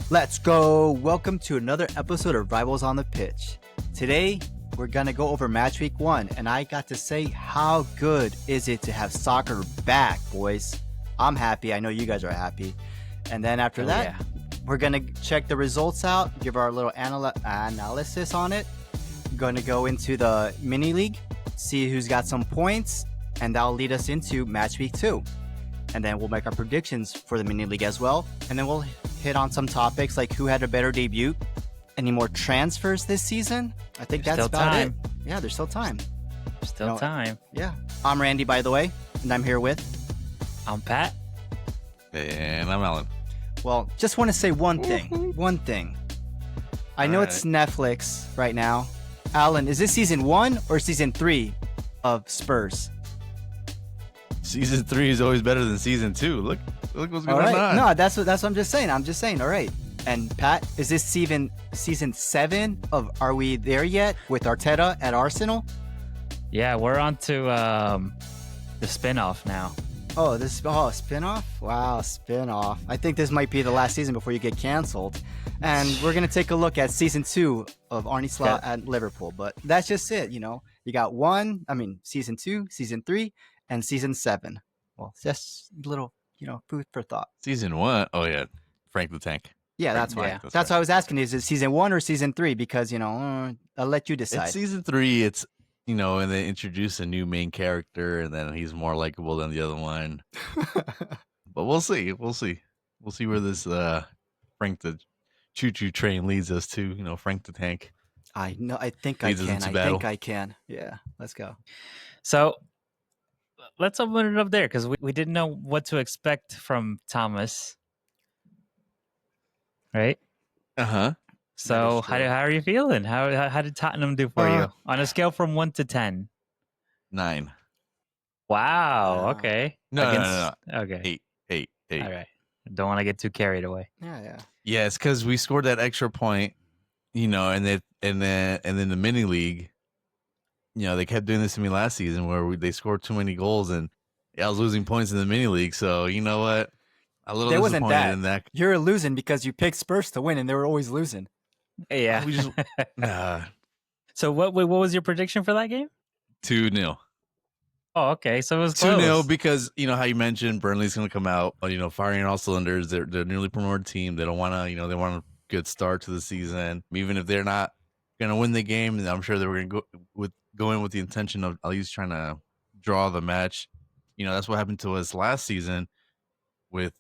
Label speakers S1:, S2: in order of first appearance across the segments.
S1: Let's go! Welcome to another episode of Rivals on the Pitch. Today, we're going to go over Matchweek 1, and I got to say, how good is it to have soccer back, boys? I'm happy. I know you guys are happy. And then after that, we're going to check the results out, give our little analysis on it. We're going to go into the mini league, see who's got some points, and that'll lead us into Matchweek 2. And then we'll make our predictions for the mini league as well. And then we'll hit on some topics like who had a better debut, any more transfers this season. I think that's about it. Yeah, there's still time.
S2: Still time.
S1: Yeah. I'm Randy, by the way, and I'm here with...
S2: I'm Pat.
S3: And I'm Alan.
S1: Well, just want to say one thing. One thing. I know it's Netflix right now. Alan, is this season 1 or season 3 of Spurs?
S3: Season 3 is always better than season 2. Look what's going on.
S1: No, that's what I'm just saying. All right. And Pat, is this season 7 of Are We There Yet with Arteta at Arsenal?
S2: Yeah, we're on to the spin-off now.
S1: Spin-off? Wow, spin-off. I think this might be the last season before you get canceled. And we're going to take a look at season 2 of Arne Slot at Liverpool. But that's just it, you know. You got season 2, season 3, and season 7. Well, just a little, food for thought.
S3: Season 1? Oh, yeah. Frank the Tank.
S1: Yeah, that's why. That's why I was asking, is it season 1 or season 3? Because, I'll let you decide.
S3: It's season 3. It's, and they introduce a new main character, and then he's more likable than the other one. But we'll see. We'll see where this Frank the choo-choo train leads us to, Frank the Tank.
S1: I know. I think I can. Yeah, let's go.
S2: So let's open it up there because we didn't know what to expect from Thomas. Right?
S3: Uh-huh.
S2: So how are you feeling? How did Tottenham do for you on a scale from 1 to 10?
S3: 9.
S2: Wow. Okay.
S3: No.
S2: Okay.
S3: 8.
S2: All right. Don't want to get too carried away.
S1: Yeah.
S3: Yeah, it's because we scored that extra point, and then the mini league. They kept doing this to me last season where they scored too many goals, and I was losing points in the mini league. So you know what? A little disappointed in that.
S1: You're losing because you picked Spurs to win, and they were always losing.
S2: Yeah.
S3: We just
S2: So what was your prediction for that game?
S3: 2-0.
S2: Oh, okay. So it was close.
S3: 2-0 because how you mentioned Burnley's going to come out, firing on all cylinders. They're a newly promoted team. They don't want to, they want a good start to the season. Even if they're not going to win the game, I'm sure they were going to go in with the intention of at least trying to draw the match. That's what happened to us last season with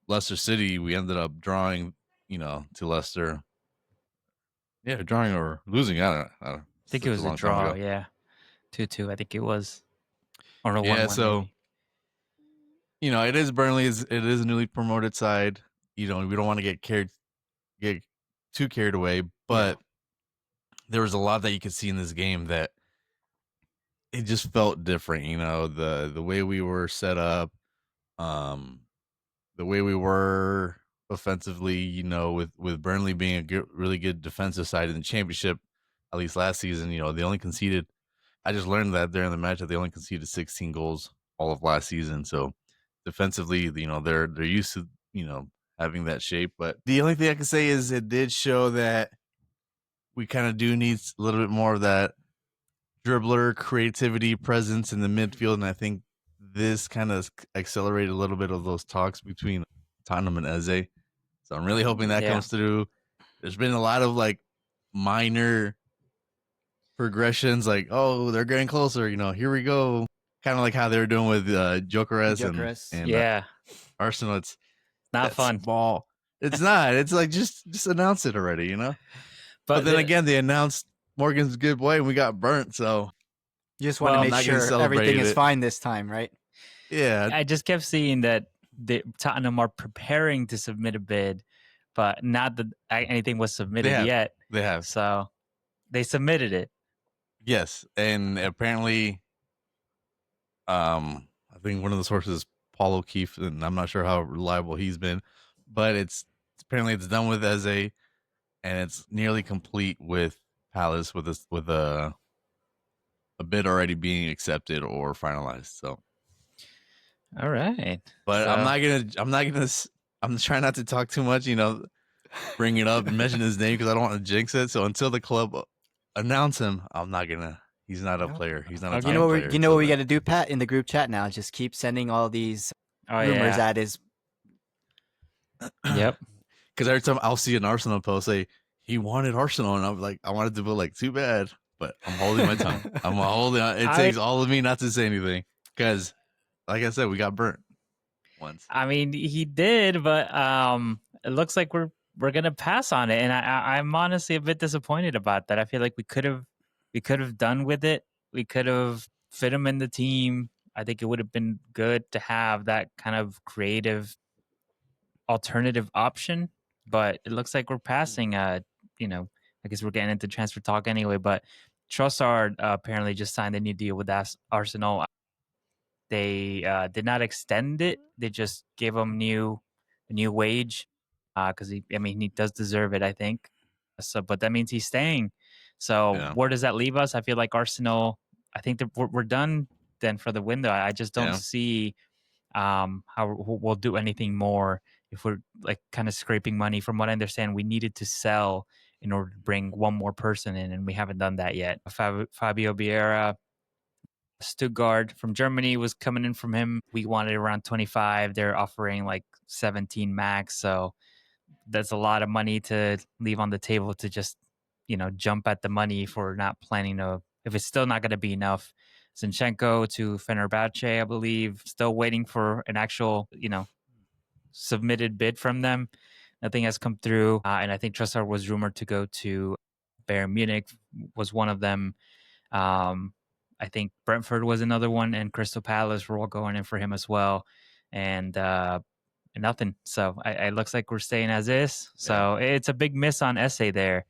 S3: Leicester City. We ended up drawing, to Leicester. Yeah, drawing or losing. I
S2: think it was a draw. Yeah, 2-2. I think it was. Or no, 1-1.
S3: Yeah, so it is Burnley. It is a newly promoted side. We don't want to get too carried away, but there was a lot that you could see in this game that it just felt different. The way we were set up, the way we were offensively. With Burnley being a really good defensive side in the championship, at least last season. They only conceded. I just learned that during the match that they only conceded 16 goals all of last season. So defensively, they're used to having that shape. But the only thing I can say is it did show that we kind of do need a little bit more of that dribbler creativity presence in the midfield, and I think this kind of accelerated a little bit of those talks between Tottenham and Eze. So I'm really hoping that comes through. There's been a lot of minor progressions, they're getting closer. Here we go. Kind of like how they were doing with Gyökeres and Arsenal. It's
S2: not fun.
S3: Small. It's not. It's just announce it already, But then again, they announced Morgan's good boy, and we got burnt. So
S1: you just want to make sure everything is fine this time, right?
S3: Yeah.
S2: I just kept seeing that Tottenham are preparing to submit a bid, but not that anything was submitted yet.
S3: They have.
S2: So they submitted it.
S3: Yes, and apparently, I think one of the sources is Paul O'Keefe, and I'm not sure how reliable he's been, but apparently it's done with Eze, and it's nearly complete with Palace with a bid already being accepted or finalized. So,
S2: all right.
S3: but
S2: So,
S3: I'm trying not to talk too much. Bring it up and mention his name because I don't want to jinx it. So until the club announce him, I'm not gonna. He's not a player. He's not a
S1: You know what?
S3: player.
S1: You know what we got to do, Pat, in the group chat now. Just keep sending all these rumors at his.
S2: Yep.
S3: Because every time I'll see an Arsenal post say he wanted Arsenal, and I'm like, I wanted to be like, too bad, but I'm holding my tongue. I'm holding. It takes all of me not to say anything because, like I said, we got burnt once.
S2: I mean, he did, but it looks like we're gonna pass on it, and I'm honestly a bit disappointed about that. I feel like we could have done with it. We could have fit him in the team. I think it would have been good to have that kind of creative alternative option, but it looks like we're passing. I guess we're getting into transfer talk anyway, but Trossard apparently just signed a new deal with Arsenal. They did not extend it. They just gave him a new wage because he does deserve it, I think. So, but that means he's staying. So where does that leave us? I feel like Arsenal. I think that we're done then for the window. I just don't see how we'll do anything more if we're like kind of scraping money. From what I understand, we needed to sell in order to bring one more person in, and we haven't done that yet. Fabio Vieira, Stuttgart from Germany was coming in from him. We wanted around 25. They're offering like 17 max. So that's a lot of money to leave on the table to just, jump at the money for not planning to, if it's still not going to be enough. Zinchenko to Fenerbahce, I believe, still waiting for an actual, submitted bid from them. Nothing has come through. And I think Trossard was rumored to go to Bayern Munich, was one of them. I think Brentford was another one, and Crystal Palace were all going in for him as well, and nothing. So it looks like we're staying as is. So it's a big miss on Esse there.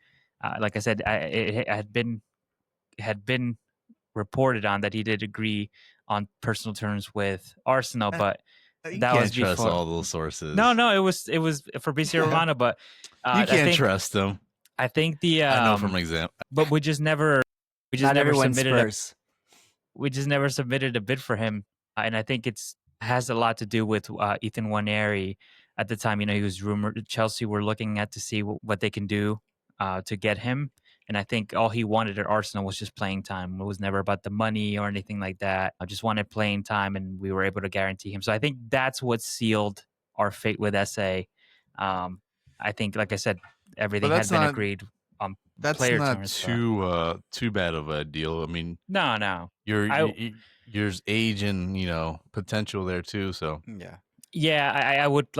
S2: Like I said, it had been reported on that he did agree on personal terms with Arsenal, but that was before.
S3: Trust all those sources.
S2: No, it was Fabrizio Romano, but
S3: you can't trust them.
S2: I think
S3: I know from example,
S2: but we just never submitted we just never submitted a bid for him, and I think it has a lot to do with Ethan Nwaneri. At the time, he was rumored. Chelsea were looking at to see what they can do to get him, and I think all he wanted at Arsenal was just playing time. It was never about the money or anything like that. I just wanted playing time, and we were able to guarantee him. So I think that's what sealed our fate with SA. I think, like I said, everything had been agreed on.
S3: That's
S2: player
S3: not
S2: terms,
S3: too bad of a deal. I mean,
S2: no.
S3: There's age and potential there too. So
S2: I would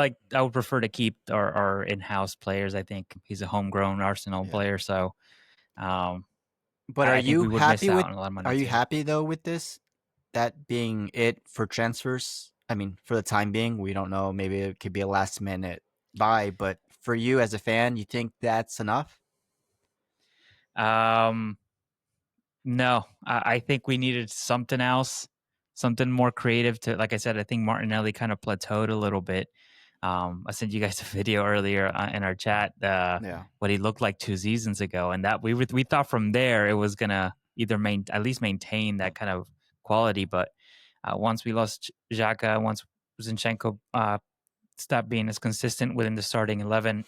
S2: prefer to keep our in-house players. I think he's a homegrown Arsenal player. So,
S1: but are you happy with? Are you happy though with this? That being it for transfers. I mean, for the time being, we don't know. Maybe it could be a last-minute buy, but for you as a fan, you think that's enough?
S2: No, I think we needed something else, something more creative to, like I said, I think Martinelli kind of plateaued a little bit. I sent you guys a video earlier in our chat, what he looked like 2 seasons ago. And that we thought from there it was going to either at least maintain that kind of quality. But once we lost Xhaka, once Zinchenko stopped being as consistent within the starting 11,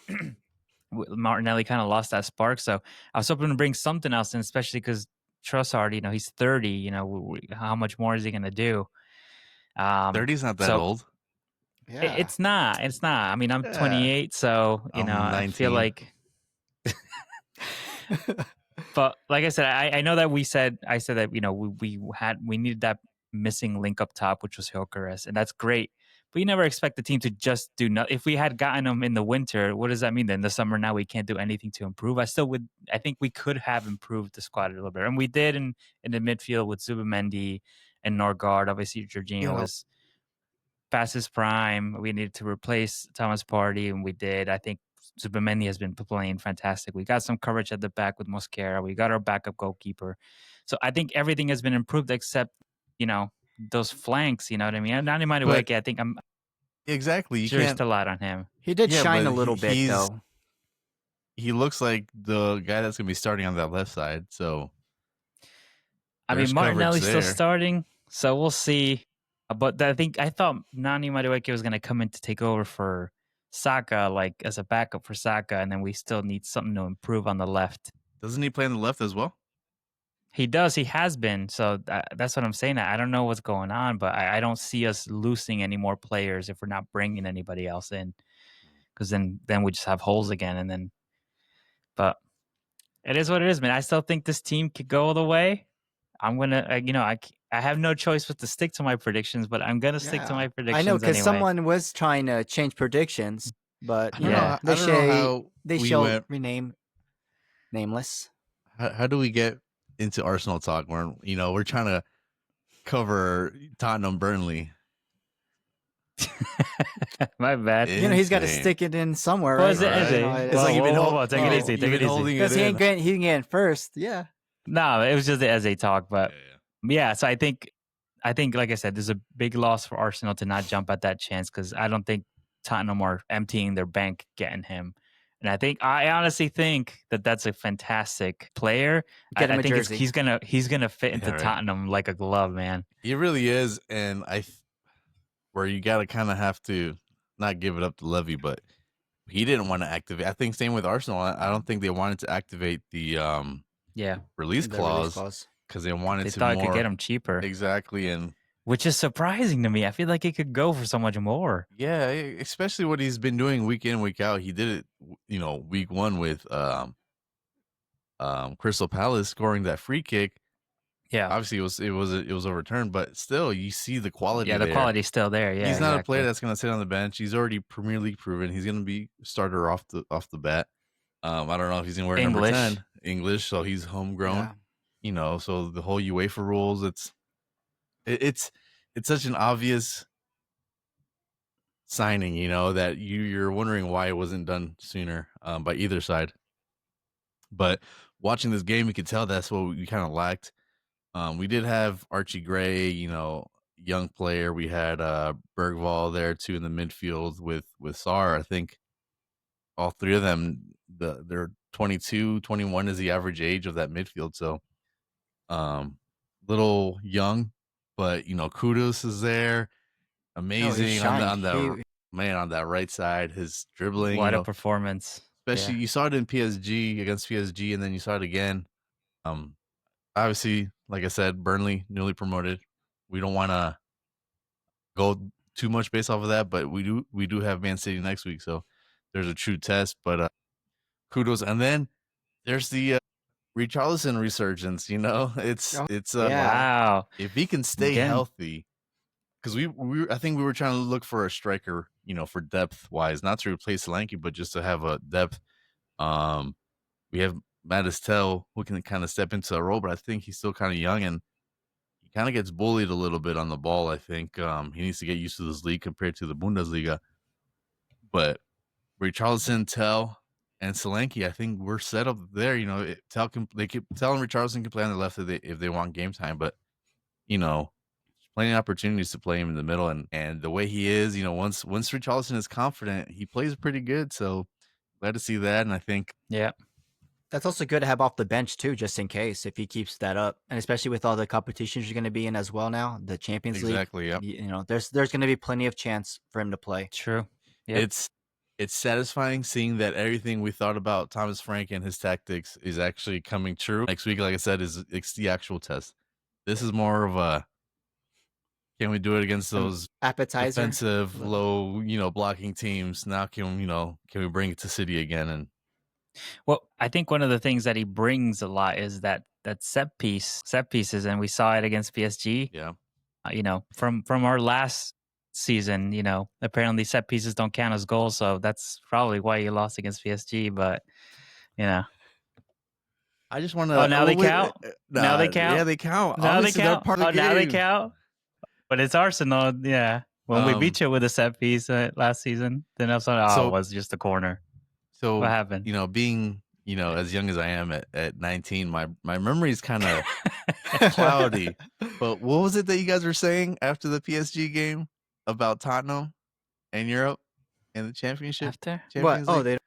S2: Martinelli kind of lost that spark. So I was hoping to bring something else in, especially because Trossard, he's 30. How much more is he going to do?
S3: 30 is not that old.
S2: Yeah. It's not. I mean, I'm 28, so I feel like. But like I said, I know that I said that we needed that missing link up top, which was Gyökeres, and that's great. But you never expect the team to just do nothing. If we had gotten them in the winter, what does that mean? Then the summer now we can't do anything to improve. I think we could have improved the squad a little bit, and we did in the midfield with Zubimendi and Norgard. Obviously, Jorginho was past his prime. We needed to replace Thomas Partey, and we did. I think Zubimendi has been playing fantastic. We got some coverage at the back with Mosquera. We got our backup goalkeeper. So I think everything has been improved except, those flanks. You know what I mean? Not in my way. I think I'm
S3: exactly.
S2: There's still a lot on him.
S1: He did shine a little bit though.
S3: He looks like the guy that's gonna be starting on that left side. So
S2: I mean,
S3: There's coverage
S2: Martinelli's still
S3: there.
S2: starting, so we'll see. But I thought Nani Madueke was going to come in to take over for Saka, like as a backup for Saka, and then we still need something to improve on the left.
S3: Doesn't he play on the left as well?
S2: He does. He has been. So that's what I'm saying. I don't know what's going on, but I don't see us losing any more players if we're not bringing anybody else in, because then we just have holes again. And then, but it is what it is, man. I still think this team could go all the way. I'm gonna, I have no choice but to stick to my predictions, but I'm gonna stick to my predictions.
S1: I know, because
S2: anyway.
S1: someone was trying to change predictions, but you know,
S3: I don't know how
S1: they
S3: we
S1: shall
S3: went.
S1: rename nameless.
S3: How do we get into Arsenal talk? We're trying to cover Tottenham Burnley.
S2: My bad.
S1: You know, he's got to
S3: Insane.
S1: stick it in somewhere,
S2: Well,
S1: right?
S2: is it? Is it?
S1: It's
S2: Whoa,
S1: like you've been
S2: whoa,
S1: holding.
S2: whoa, take it easy. Take it easy.
S1: Because he can get in first. Yeah.
S2: No, it was just the Eze talk, but yeah. So I think, like I said, there's a big loss for Arsenal to not jump at that chance, because I don't think Tottenham are emptying their bank getting him. And I honestly think that that's a fantastic player.
S1: Get him
S2: I
S1: a
S2: think
S1: jersey.
S2: he's gonna fit into Tottenham like a glove, man.
S3: He really is, and where you gotta kind of have to not give it up to Levy, but he didn't want to activate. I think same with Arsenal. I don't think they wanted to activate the release clause because they wanted
S2: They
S3: to
S2: thought
S3: more,
S2: it could get him cheaper,
S3: exactly, and
S2: which is surprising to me. I feel like it could go for so much more.
S3: yeah, especially what he's been doing week in, week out. He did it, week one with Crystal Palace scoring that free kick.
S2: Yeah,
S3: obviously it was overturned, but still you see the quality.
S2: Yeah, the quality's still there. Yeah,
S3: he's not a player that's going to sit on the bench. He's already Premier League proven. He's going to be starter off the bat. I don't know if he's going to wear number 10 English, so he's homegrown. Yeah. So the whole UEFA rules, it's such an obvious signing, that you're wondering why it wasn't done sooner by either side. But watching this game, you could tell that's what we kind of lacked. We did have Archie Gray, young player. We had Bergvall there too in the midfield with Sarr. I think all three of them, they're 22, 21 is the average age of that midfield. So little young, but Kudos is there. Amazing on that right side. His dribbling,
S2: what a performance!
S3: Especially you saw it in PSG against PSG, and then you saw it again. Obviously, like I said, Burnley newly promoted. We don't want to go too much based off of that, but we do have Man City next week, so there's a true test. But Kudos, and then there's the Richarlison resurgence. It's
S2: wow.
S3: If he can stay healthy, because I think we were trying to look for a striker, for depth wise, not to replace Solanke, but just to have a depth. We have Matistel who can kind of step into a role, but I think he's still kind of young and he kind of gets bullied a little bit on the ball. I think he needs to get used to this league compared to the Bundesliga. But Richarlison, Tell, and Solanke, I think we're set up there. Tell and Richarlison can play on the left if they want game time, but plenty of opportunities to play him in the middle, and the way he is, once Richarlison is confident, he plays pretty good. So glad to see that, and I think
S1: that's also good to have off the bench too, just in case if he keeps that up, and especially with all the competitions you're going to be in as well now, the Champions League.
S3: Exactly. Yeah.
S1: There's going to be plenty of chance for him to play.
S2: True. Yep.
S3: It's satisfying seeing that everything we thought about Thomas Frank and his tactics is actually coming true. Next week, like I said, it's the actual test. This is more of a can we do it against those
S1: appetizer
S3: defensive, low, blocking teams? Now can we bring it to City again? And
S2: well, I think one of the things that he brings a lot is that set pieces, and we saw it against PSG.
S3: Yeah.
S2: From our last season, apparently set pieces don't count as goals, so that's probably why you lost against PSG. But
S3: I just want to.
S2: Oh, now they count. Now they count.
S3: Yeah, they count.
S2: Now
S3: Obviously,
S2: they count.
S3: Part of the
S2: now they
S3: game.
S2: count. But it's Arsenal. Yeah, when we beat you with a set piece last season, then I thought, it was just a corner.
S3: So
S2: what happened?
S3: Being as young as I am at 19, my memory is kind of cloudy. But what was it that you guys were saying after the PSG game about Tottenham and Europe and the championship?
S2: After
S1: what? Oh, they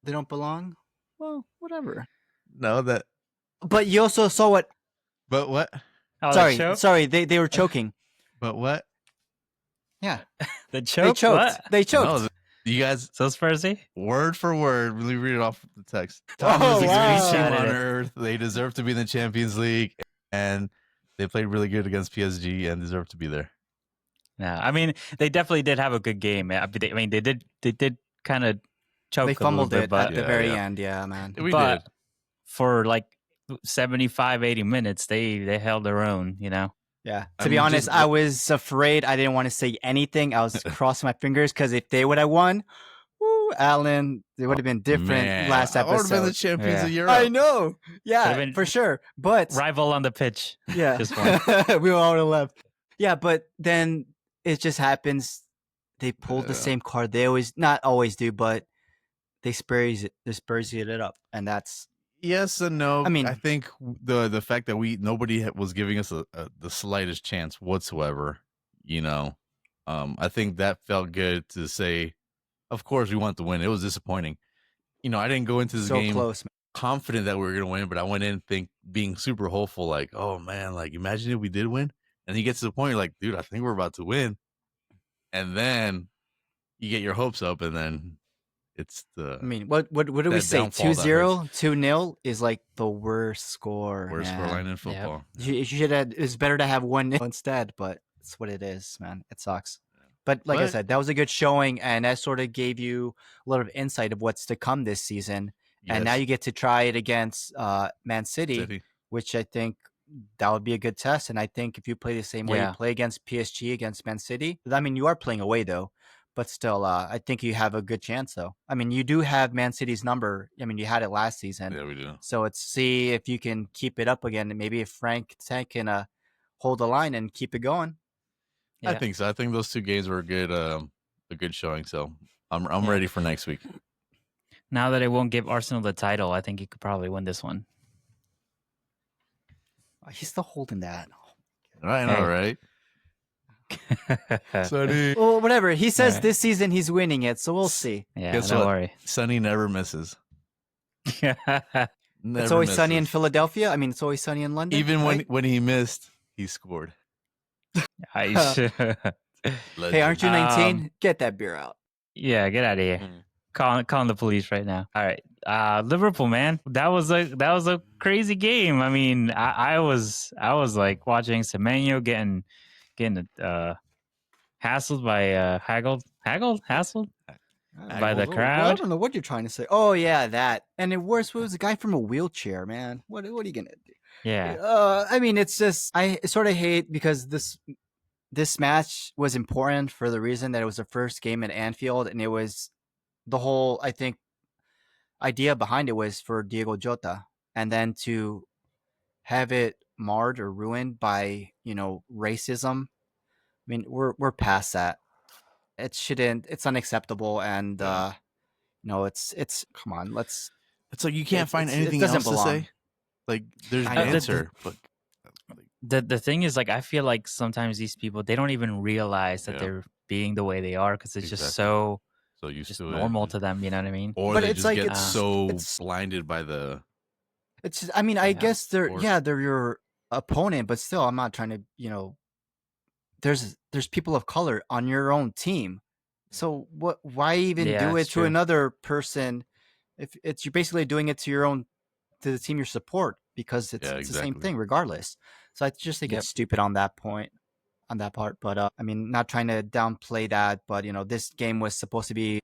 S1: don't belong. Well, whatever.
S3: No, that.
S1: But you also saw what.
S3: But what?
S2: Oh, the choke?
S1: Sorry, they were choking.
S3: But what?
S1: Yeah,
S2: The
S1: they
S2: choke?
S1: choked.
S2: What?
S1: They choked.
S3: No, you guys,
S2: So Spursy?
S3: word for word, really read it off the text.
S1: Oh,
S3: Tottenham is the greatest
S1: wow.
S3: team on
S2: Screenshotted it.
S3: earth. They deserve to be in the Champions League, and they played really good against PSG and deserve to be there.
S2: No, I mean they definitely did have a good game. I mean they did kind of choke
S1: They
S2: a little
S1: fumbled
S2: bit,
S1: it
S2: but
S1: at the
S3: Yeah,
S1: very
S3: yeah.
S1: end. Yeah, man.
S3: We
S2: but
S3: did.
S2: for like 75, 80 minutes, they held their own. You know.
S1: Yeah.
S3: I
S1: To be
S3: mean,
S1: honest,
S3: just
S1: I was afraid. I didn't want to say anything. I was crossing my fingers because if they would have won, woo, Alan, it would have been different
S3: man,
S1: last
S3: I would have been the
S1: episode.
S3: champions
S2: Yeah.
S3: of Europe.
S1: I know.
S2: Would've
S1: Yeah,
S2: been
S1: for sure. But
S2: Rival on the pitch.
S1: yeah,
S2: Just one.
S1: we all would have left. Yeah, but then it just happens. They pulled the
S3: Yeah.
S1: same card. They always, not always do, but they Spurs it up, and that's
S3: Yes and no.
S1: I mean-
S3: I think the fact that nobody was giving us the slightest chance whatsoever. You know, I think that felt good to say. Of course, we want to win. It was disappointing. You know, I didn't go into this
S1: so
S3: game
S1: close.
S3: confident that we were going to win, but I went in being super hopeful, like, oh man, like imagine if we did win. And you get to the point, you're like, dude, I think we're about to win. And then you get your hopes up, and then it's the
S1: I mean, what do we
S3: that
S1: say?
S3: downfall that
S1: 2-0, 2-0 is like the worst score.
S3: worst
S1: man.
S3: scoreline in football.
S1: You should have. It's better to have 1-0 instead, but it's what it is, man. It sucks. But like I
S3: But-
S1: said, that was a good showing, and that sort of gave you a lot of insight of what's to come this season. And now
S3: Yes,
S1: you get to try it against Man City,
S3: City.
S1: which I think that would be a good test. And I think if you play the same way
S2: Yeah.
S1: you play against PSG, against Man City, I mean, you are playing away though, but still, I think you have a good chance though. I mean, you do have Man City's number. I mean, you had it last season.
S3: Yeah, we do.
S1: So it's see if you can keep it up again, and maybe if Frank can hold the line and keep it going.
S2: Yeah.
S3: I think so. I think those two games were a good showing. So I'm
S2: Yeah.
S3: ready for next week.
S2: Now that it won't give Arsenal the title, I think you could probably win this one.
S1: Oh, he's still holding that.
S3: I know, right? Sonny,
S1: Well, whatever. He says
S2: Yeah.
S1: this season he's winning it, so we'll see.
S2: Yeah,
S3: Guess
S2: don't
S3: what?
S2: worry.
S3: Sonny never misses. Never
S1: It's always sunny in
S3: misses.
S1: Philadelphia. I mean, it's always sunny in London.
S3: Even
S1: right?
S3: when he missed, he scored.
S2: I
S1: Hey, aren't you 19? Get that beer out.
S2: Yeah, get out of here. Calling the police right now. All right. Liverpool, man. That was a crazy game. I mean, I was like watching Semenyo getting hassled by hassled by the
S1: Well, I
S2: crowd.
S1: don't know what you're trying to say. Oh yeah, that. And it worse was a guy from a wheelchair, man. What are you gonna do?
S2: Yeah.
S1: I mean, it's just I sort of hate because this match was important for the reason that it was the first game at Anfield, and it was the whole I think idea behind it was for Diego Jota, and then to have it marred or ruined by racism. I mean, we're past that. It shouldn't. It's unacceptable, and
S3: Yeah.
S1: it's come on. Let's.
S3: It's like you can't find
S1: it
S3: anything
S1: doesn't
S3: else
S1: belong.
S3: to say. Like there's
S1: I
S3: an
S1: know.
S3: answer, but
S2: The thing is, like, I feel like sometimes these people, they don't even realize that
S3: Yeah.
S2: they're being the way they are because it's just
S3: Exactly.
S2: so
S3: so used
S2: just
S3: to
S2: normal
S3: it,
S2: to them. You know what I mean?
S3: or
S1: But
S3: they
S1: it's
S3: just
S1: like
S3: get
S1: it's-
S3: so
S1: it's-
S3: blinded by the
S1: It's. Just, I mean, I
S2: Yeah.
S1: guess they're
S3: Sport.
S1: they're your opponent, but still, I'm not trying to. There's people of color on your own team, so what? Why even
S2: Yeah,
S1: do it
S2: it's
S1: to
S2: true.
S1: another person? If you're basically doing it to the team you support because it's
S3: Yeah,
S1: the same
S3: exactly.
S1: thing regardless. So I just think
S2: Yep.
S1: it's stupid on that part. But I mean, not trying to downplay that, but this game was supposed to be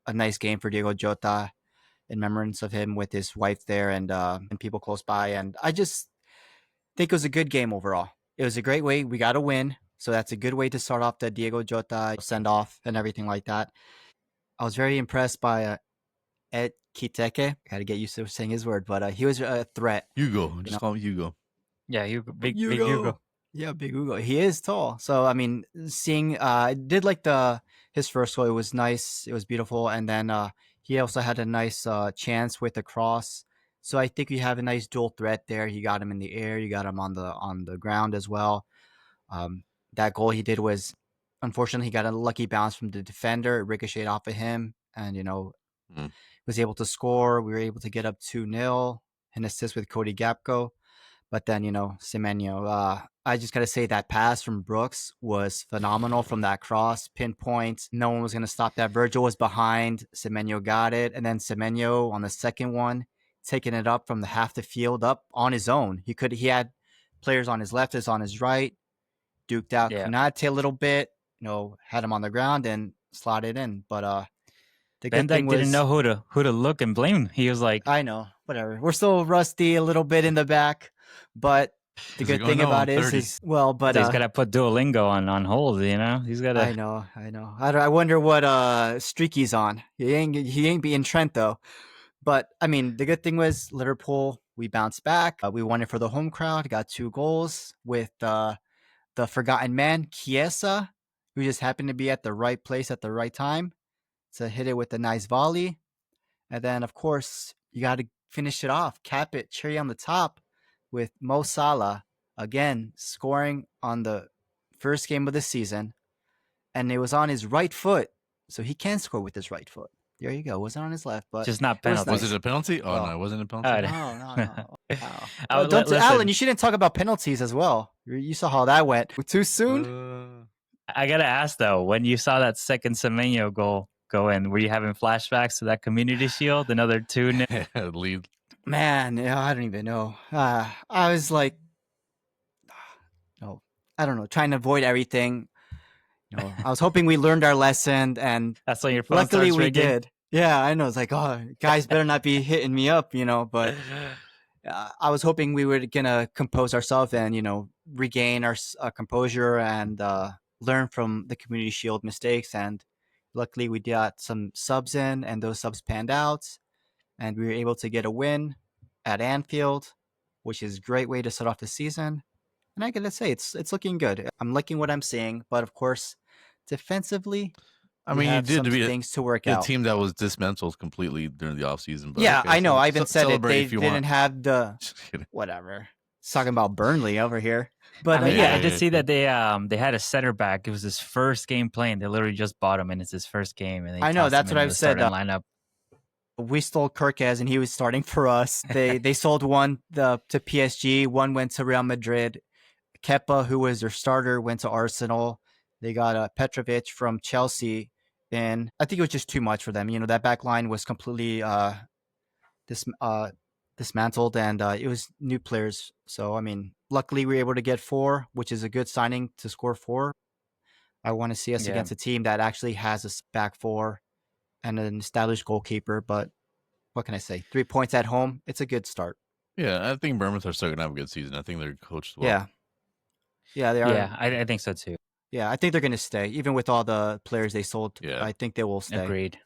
S1: a nice game for Diego Jota in remembrance of him with his wife there and people close by. And I just think it was a good game overall. It was a great way. We got a win. So that's a good way to start off the Diego Jota send off and everything like that. I was very impressed by Ed Kiteke. Got to get used to saying his word, but he was a threat.
S3: Hugo. Just
S1: know.
S3: call him Hugo.
S2: Yeah, big Hugo.
S1: Yeah, big Hugo. He is tall. So I mean, seeing I did like his first goal. It was nice. It was beautiful. And then he also had a nice chance with the cross. So I think you have a nice dual threat there. You got him in the air. You got him on the ground as well. That goal he did was unfortunately he got a lucky bounce from the defender. It ricocheted off of him, and was able to score. We were able to get up 2-0, an assist with Cody Gapko. But then, Semenyo, I just got to say that pass from Brooks was phenomenal from that cross, pinpoint. No one was going to stop that. Virgil was behind. Semenyo got it. And then Semenyo on the second one, taking it up from the half the field up on his own. He had players on his left, as on his right, duked out Kunate a little bit, had him on the ground and slotted in. But the
S2: Van
S1: good thing
S2: Dijk
S1: was,
S2: didn't know who to look and blame. He was like,
S1: I know, whatever. We're still rusty a little bit in the back, but the good thing about it is, well, but
S2: he's got to put Duolingo on hold. He's got to.
S1: I know. I wonder what streak he's on. He ain't being Trent though. But I mean, the good thing was Liverpool. We bounced back. We won it for the home crowd. Got 2 goals with the forgotten man Chiesa, who just happened to be at the right place at the right time to hit it with a nice volley. And then, of course, you got to finish it off, cap it, cherry on the top with Mo Salah, again, scoring on the first game of the season. And it was on his right foot, so he can score with his right foot. There you go. It wasn't on his left, but
S2: just not penalty.
S3: Was it a penalty? Oh, no, it wasn't a penalty.
S1: No. Alan, you shouldn't talk about penalties as well. You saw how that went. Too soon?
S2: I got to ask, though, when you saw that second Semenyo goal go in, were you having flashbacks to that Community Shield? Another 2-0
S3: lead.
S1: Man, I don't even know. I was like, I don't know, trying to avoid everything. I was hoping we learned our lesson, and
S2: that's when your phone
S1: luckily we
S2: ringing.
S1: did. Yeah, I know. It's like, oh, guys better not be hitting me up, but I was hoping we were gonna compose ourselves and regain our composure and learn from the Community Shield mistakes. And luckily we got some subs in, and those subs panned out, and we were able to get a win at Anfield, which is a great way to start off the season. And I gotta say, it's looking good. I'm liking what I'm seeing, but of course, defensively,
S3: I mean, you did be
S1: things to work out.
S3: A team that was dismantled completely during the offseason.
S1: Yeah, okay, I know. I even said it. They didn't have the whatever. It's talking about Burnley over here. But
S2: I mean, I did see that they had a center back. It was his first game playing. They literally just bought him, and it's his first game. And
S1: I know that's what I've said.
S2: Lineup.
S1: We stole Kirkez, and he was starting for us. They sold one to PSG. One went to Real Madrid. Kepa, who was their starter, went to Arsenal. They got Petrovic from Chelsea. And I think it was just too much for them. That back line was completely dismantled, and it was new players. So, I mean, luckily we were able to get 4, which is a good signing to score 4. I want to see us against a team that actually has a back 4 and an established goalkeeper. But what can I say? 3 points at home. It's a good start.
S3: Yeah, I think Bournemouth are still going to have a good season. I think they're coached well.
S1: Yeah, they are.
S2: Yeah, I think so too.
S1: Yeah, I think they're going to stay. Even with all the players they sold, I think they will stay.
S2: Agreed.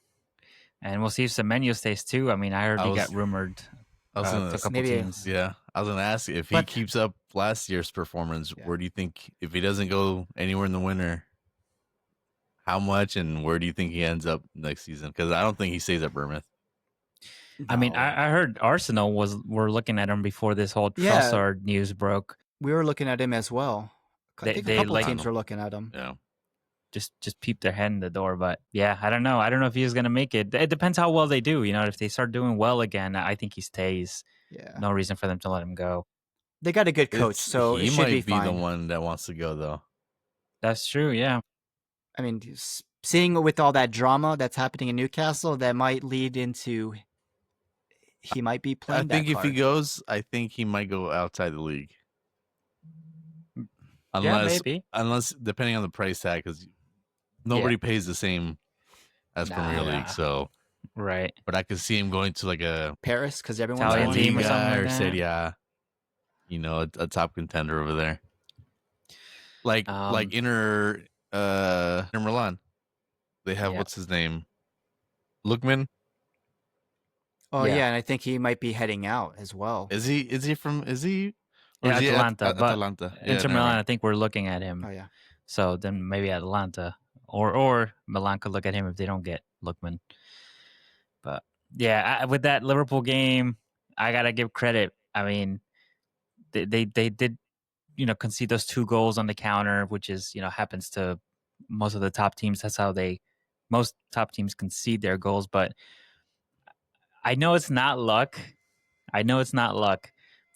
S2: And we'll see if Semenyo stays too. I mean, I heard he got rumored to a couple teams.
S3: Yeah, I was going to ask you, if he keeps up last year's performance, where do you think, if he doesn't go anywhere in the winter, how much and where do you think he ends up next season? Because I don't think he stays at Bournemouth.
S1: No.
S2: I mean, I heard Arsenal were looking at him before this whole Trossard news broke.
S1: We were looking at him as well. I think a couple teams were looking at him.
S3: Yeah.
S2: Just peep their head in the door. But yeah, I don't know. I don't know if he's going to make it. It depends how well they do. If they start doing well again, I think he stays.
S1: Yeah.
S2: No reason for them to let him go.
S1: They got a good coach, so
S3: he
S1: it should
S3: might
S1: be
S3: be
S1: fine.
S3: the one that wants to go, though.
S2: That's true, yeah.
S1: I mean, seeing with all that drama that's happening in Newcastle, that might lead into he might be playing.
S3: I think if he goes, I think he might go outside the league. Unless depending on the price tag, because nobody pays the same as Premier League. So
S2: right,
S1: but
S3: I could see him going to like a
S1: Paris because everyone's
S2: Italian team or something
S3: or
S2: like
S3: Serie A, a top contender over there, like Inter Milan. They have what's his name, Lookman.
S1: Oh yeah, and I think he might be heading out as well.
S3: Is he?
S2: Yeah, Atalanta.
S3: Atalanta.
S2: Inter Milan, I think we're looking at him.
S1: Oh yeah.
S2: So then maybe Atalanta or Milan could look at him if they don't get Lookman. But yeah, with that Liverpool game, I gotta give credit. I mean, they did concede those 2 goals on the counter, which is happens to most of the top teams. That's how most top teams concede their goals. But I know it's not luck.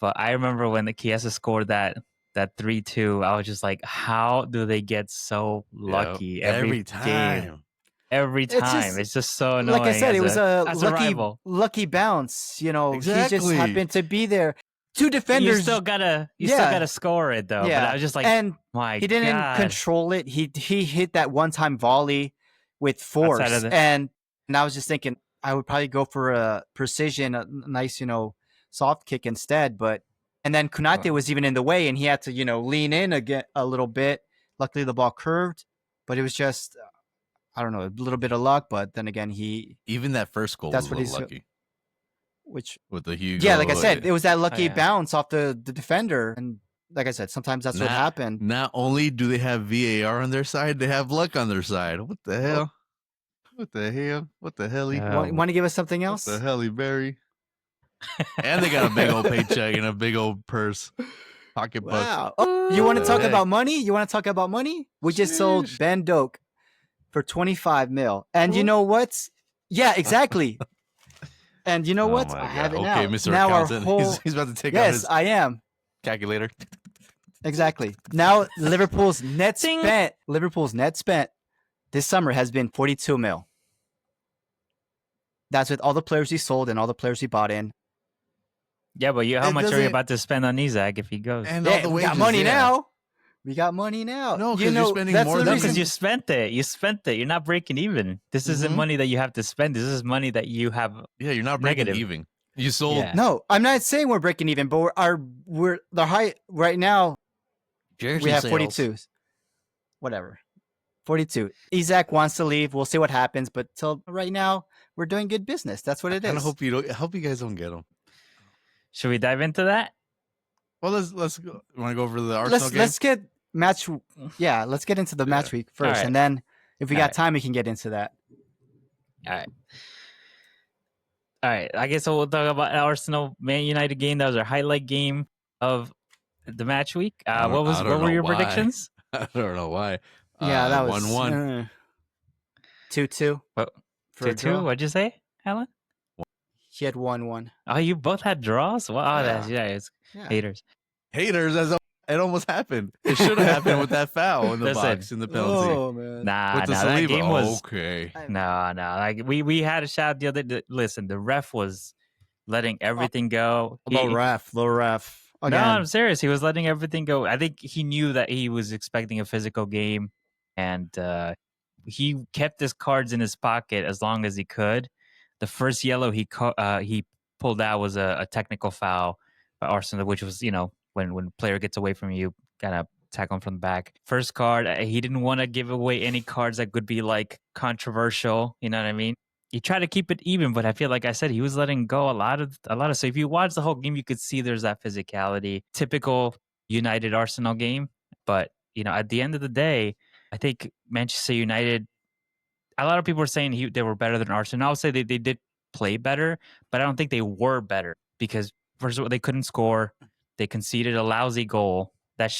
S2: But I remember when the Chiesa scored that 3-2, I was just like, how do they get so lucky every game?
S3: time?
S2: Every
S1: It's
S2: time.
S1: just
S2: It's just so annoying.
S1: like I said, it was a
S2: as a rival.
S1: lucky bounce. You know, he just
S3: Exactly.
S1: happened to be there. Two defenders.
S2: You still gotta score it though.
S1: Yeah.
S2: But I was just like,
S1: and
S2: my
S1: he didn't
S2: God.
S1: control it. He hit that one-time volley with force,
S2: Outside of the-
S1: and I was just thinking I would probably go for a precision, a nice, soft kick instead. And then Konate was even in the way, and he had to, lean in again a little bit. Luckily, the ball curved, but it was just, I don't know, a little bit of luck. But then again,
S3: Even that first goal
S1: That's
S3: was
S1: what
S3: a
S1: he's-
S3: little lucky
S1: which
S3: with the Hugo.
S1: yeah, like I said, it was that lucky
S2: yeah.
S1: bounce off the defender, and like I said, sometimes that's what happened.
S3: Not only do they have VAR on their side, they have luck on their side. What the hell? What the hell? What the hell?
S1: Want to give us something
S3: What
S1: else?
S3: the hell, Berry? And they got a big old paycheck and a big old purse, pocketbook.
S1: Wow. Oh, you want to
S3: What
S1: talk
S3: the heck?
S1: about money? You want to talk about money? We just sold
S3: Sheesh.
S1: Ben Doak for 25 mil. And you know what? Yeah, exactly. And you know
S3: Oh
S1: what?
S3: my
S1: I have
S3: God.
S1: it now.
S3: Okay, Mr.
S1: Now our
S3: Accountant.
S1: whole
S3: He's about to take out
S1: Yes,
S3: his
S1: I am.
S3: calculator.
S1: Exactly. Now Liverpool's net
S2: Ding.
S1: spent this summer has been 42 mil. That's with all the players he sold and all the players he bought in.
S2: Yeah, but how
S3: It
S2: much are you
S3: doesn't-
S2: about to spend on Isaac if he goes?
S3: And
S1: Yeah,
S3: all the
S1: we
S3: wages,
S1: got money
S3: yeah.
S1: now. We got money now.
S3: No, 'cause you're spending
S1: that's
S3: more
S1: the
S3: than-
S2: No,
S1: reason.
S2: because you spent it. You spent it. You're not breaking even. This isn't
S3: Mhm.
S2: money that you have to spend. This is money that you have.
S3: Yeah, you're not breaking
S2: Negative.
S3: even. You sold
S2: Yeah.
S1: No, I'm not saying we're breaking even, but we're the high right now.
S3: jersey
S1: We have
S3: sales.
S1: 42s. Whatever. 42. Isaac wants to leave. We'll see what happens, but till right now, we're doing good business. That's what it
S3: I
S1: is.
S3: hope you don't. I hope you guys don't get them.
S2: Should we dive into that?
S3: Well, let's go. You want to go over the Arsenal game?
S1: Let's get match. Yeah, let's get into the
S3: Yeah.
S1: match week first,
S2: Alright.
S1: and then if we got
S2: Alright.
S1: time, we can get into that.
S2: All right. I guess we'll talk about Arsenal Man United game. That was our highlight game of the match week.
S3: I don't-
S2: What
S3: I don't
S2: were
S3: know
S2: your
S3: why.
S2: predictions?
S3: I don't know why.
S1: Yeah, that was
S3: 1-1.
S1: 2-2.
S2: What,
S1: for a
S2: 2-2?
S1: draw.
S2: What'd you say, Alan?
S1: He had 1-1.
S2: Oh, you both had draws? Wow, that's it's
S1: Yeah.
S2: haters.
S3: Haters, it almost happened. It should have happened with that foul in the
S2: Listen.
S3: box in the penalty.
S1: Oh man.
S2: Nah,
S3: with the
S2: that
S3: Saliba.
S2: game was
S3: Okay.
S2: no. Like we had a shot the other. Listen, the ref was letting everything go.
S1: Low ref.
S2: No,
S1: Again.
S2: I'm serious. He was letting everything go. I think he knew that he was expecting a physical game, and he kept his cards in his pocket as long as he could. The first yellow he pulled out was a technical foul by Arsenal, which was when a player gets away from you, kind of tackle him from the back. First card, he didn't want to give away any cards that could be like controversial. You know what I mean? He tried to keep it even, but I feel like I said he was letting go a lot of. So if you watch the whole game, you could see there's that physicality, typical United Arsenal game. But at the end of the day, I think Manchester United. A lot of people were saying they were better than Arsenal. I would say they did play better, but I don't think they were better because first of all they couldn't score. They conceded a lousy goal that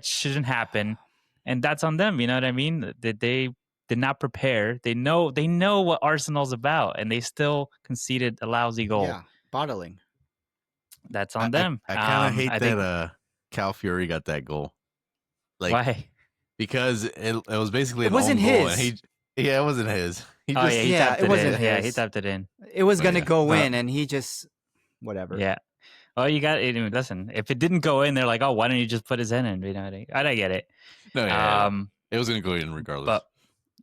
S2: shouldn't happen, and that's on them. You know what I mean? That they did not prepare. They know what Arsenal's about, and they still conceded a lousy goal.
S1: Yeah, bottling.
S2: That's on them.
S3: I kind of hate
S2: I
S3: that
S2: think-
S3: Cal Fury got that goal. Like,
S2: why?
S3: because it was basically
S1: It
S3: an
S1: wasn't
S3: own goal,
S1: his.
S3: and it wasn't his. He
S2: Oh
S3: just,
S2: yeah, he
S1: Yeah,
S2: tapped
S1: it
S2: it
S1: wasn't
S2: in. Yeah, he
S1: his.
S2: tapped it in.
S1: It was
S3: Oh,
S1: gonna
S3: yeah.
S1: go
S3: But-
S1: in, and he just whatever.
S2: Yeah. Oh, you got it. Listen, if it didn't go in, they're like, oh, why don't you just put his hand in? You know, I don't get it.
S3: no, yeah,
S2: Um,
S3: it was gonna go in regardless.
S2: But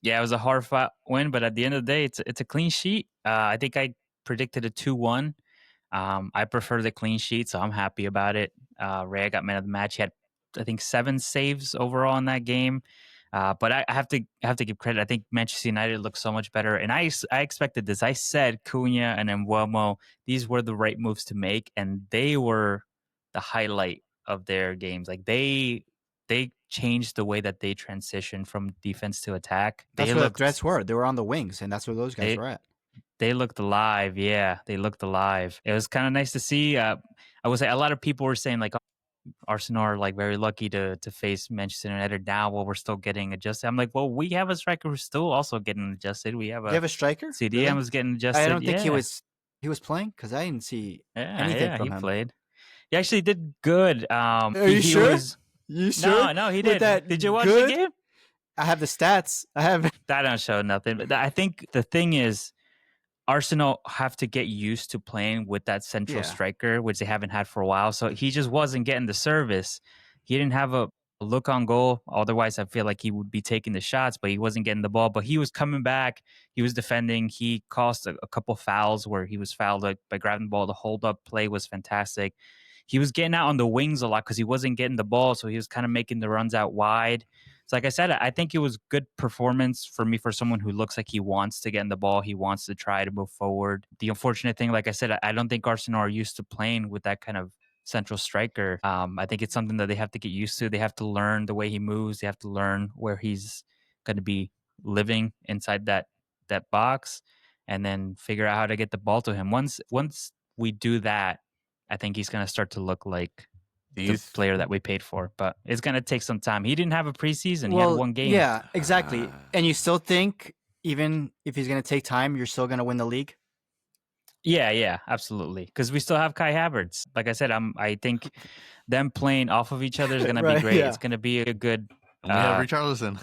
S2: yeah, it was a hard fought win. But at the end of the day, it's a clean sheet. I think I predicted a 2-1. I prefer the clean sheet, so I'm happy about it. Ray got man of the match. He had, I think, 7 saves overall in that game. But I have to give credit. I think Manchester United looked so much better, and I expected this. I said Cunha and Mbeumo, these were the right moves to make, and they were the highlight of their games. Like they changed the way that they transitioned from defense to attack.
S1: That's
S2: They
S1: where the
S2: looked
S1: threats were. They were on the wings, and that's where those guys were at.
S2: They looked alive. Yeah, they looked alive. It was kind of nice to see. I would say a lot of people were saying like, Arsenal are like very lucky to face Manchester United now while we're still getting adjusted. I'm like, well, we have a striker who's still also getting adjusted. We have
S1: You have a striker?
S2: CDM
S1: Really?
S2: was getting adjusted.
S1: I don't think
S2: yeah.
S1: he was playing because I didn't see
S2: Yeah,
S1: anything
S2: yeah,
S1: from
S2: he
S1: him.
S2: played. He actually did good.
S1: Are you sure? You
S2: No,
S1: sure?
S2: no, he
S1: With
S2: did.
S1: that
S2: Did you watch
S1: good?
S2: the game?
S1: I have the stats. I have.
S2: That don't show nothing. But I think the thing is, Arsenal have to get used to playing with that central
S1: Yeah.
S2: striker, which they haven't had for a while. So he just wasn't getting the service. He didn't have a look on goal. Otherwise, I feel like he would be taking the shots, but he wasn't getting the ball. But he was coming back. He was defending. He caused a couple fouls where he was fouled by grabbing the ball. The hold up play was fantastic. He was getting out on the wings a lot because he wasn't getting the ball. So he was kind of making the runs out wide. So like I said, I think it was good performance for me for someone who looks like he wants to get in the ball. He wants to try to move forward. The unfortunate thing, like I said, I don't think Arsenal are used to playing with that kind of central striker. I think it's something that they have to get used to. They have to learn the way he moves. They have to learn where he's going to be living inside that box, and then figure out how to get the ball to him. Once we do that, I think he's going to start to look like the player that we paid for, but it's going to take some time. He didn't have a preseason. He had one game.
S1: Yeah, exactly. And you still think, even if he's going to take time, you're still going to win the league?
S2: Yeah, absolutely. Because we still have Kai Havertz. Like I said, I think them playing off of each other is going to be great. Yeah. It's going to be a good.
S3: And we have Richarlison.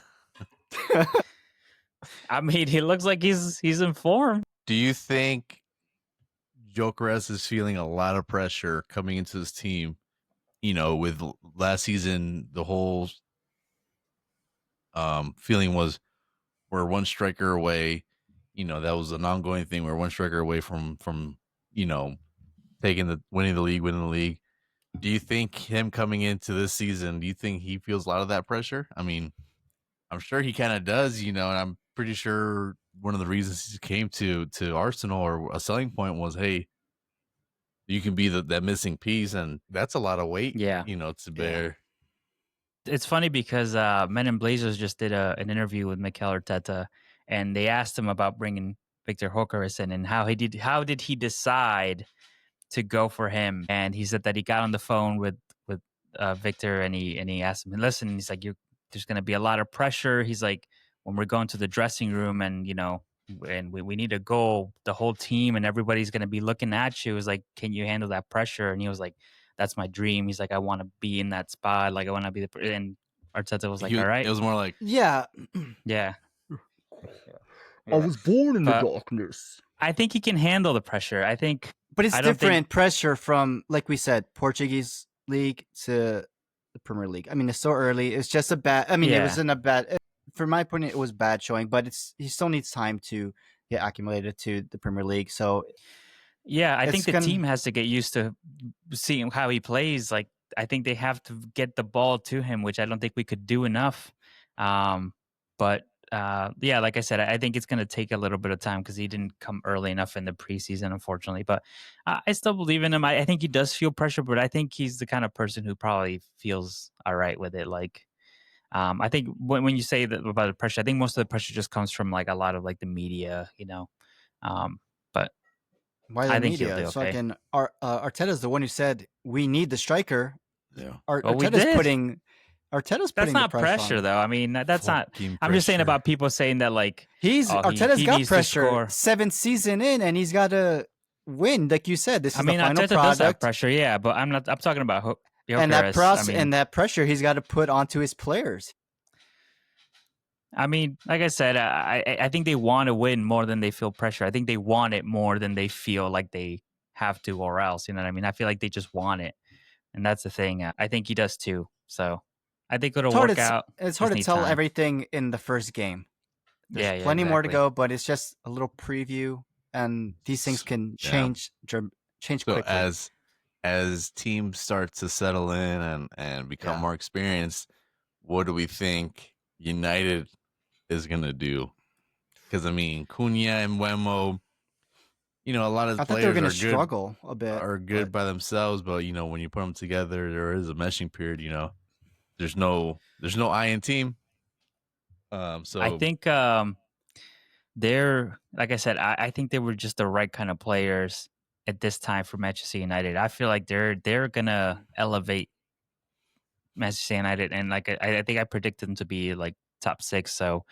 S2: I mean, he looks like he's in form.
S3: Do you think Gyökeres is feeling a lot of pressure coming into this team? You know, with last season, the whole feeling was we're one striker away. You know, that was an ongoing thing. We're one striker away from you know, winning the league. Do you think him coming into this season, do you think he feels a lot of that pressure? I mean, I'm sure he kind of does, you know, and I'm pretty sure one of the reasons he came to Arsenal, or a selling point, was, hey, you can be that missing piece, and that's a lot of weight, you know, to bear.
S2: It's funny because Men in Blazers just did an interview with Mikel Arteta, and they asked him about bringing Victor Gyökeres in and how did he decide to go for him. And he said that he got on the phone with Victor, and he asked him, listen, he's like, there's going to be a lot of pressure. He's like, when we're going to the dressing room and, you know, and we need a goal, the whole team and everybody's going to be looking at you. Is like, can you handle that pressure? And he was like, that's my dream. He's like, I want to be in that spot. Like, I want to be and Arteta was like, all right.
S3: It was more like,
S1: yeah.
S4: I was born in the darkness.
S2: I think he can handle the pressure. I think,
S1: but it's different pressure from, like we said, Portuguese league to the Premier League. I mean, it's so early. It's just a bad. I mean, it wasn't a bad. From my point, it was bad showing, but he still needs time to get acclimated to the Premier League. So,
S2: yeah, I think the team has to get used to seeing how he plays. Like, I think they have to get the ball to him, which I don't think we could do enough. But like I said, I think it's going to take a little bit of time because he didn't come early enough in the preseason, unfortunately. But I still believe in him. I think he does feel pressure, but I think he's the kind of person who probably feels all right with it. Like, I think when you say that about the pressure, I think most of the pressure just comes from like a lot of like the media, you know. But
S1: why the media? It's okay. Arteta's the one who said we need the striker.
S3: Yeah,
S1: Arteta's putting
S2: that's not pressure though. I mean, that's not. I'm just saying about people saying that like
S1: Arteta's got pressure. 7th season in, and he's got to win. Like you said, this is the final
S2: Arteta
S1: product.
S2: Does have pressure, yeah, but I'm talking about Gyökeres.
S1: And that pressure he's got to put onto his players.
S2: I mean, like I said, I think they want to win more than they feel pressure. I think they want it more than they feel like they have to, or else. You know what I mean? I feel like they just want it, and that's the thing. I think he does too. So I think it'll work out.
S1: It's hard to tell everything in the first game. There's plenty more to go, but it's just a little preview, and these things can change quickly.
S3: As teams start to settle in and become more experienced, what do we think United is going to do? Because, I mean, Cunha and Wemo, you know, a lot of the players
S1: they're going to struggle a bit.
S3: Are good by themselves, but, you know, when you put them together, there is a meshing period, you know. There's no I in team. So
S2: I think they're, like I said, I think they were just the right kind of players at this time for Manchester United. I feel like they're gonna elevate Manchester United, and like I think I predicted them to be like top 6. So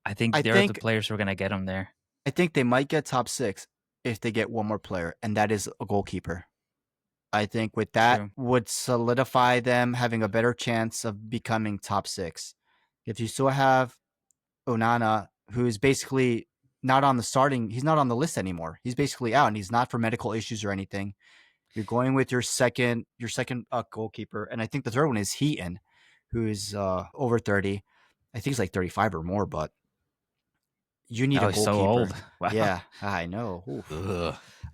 S2: I think they're the players who are gonna get them there.
S1: I think they might get top 6 if they get one more player, and that is a goalkeeper. I think with that
S2: True.
S1: would solidify them having a better chance of becoming top 6. If you still have Onana, who's basically not on the starting, he's not on the list anymore. He's basically out, and he's not for medical issues or anything. You're going with your second goalkeeper, and I think the third one is Heaton, who is over 30. I think he's like 35 or more, but you need a
S2: he's
S1: goalkeeper.
S2: so old. Wow.
S1: Yeah, I know. Oof.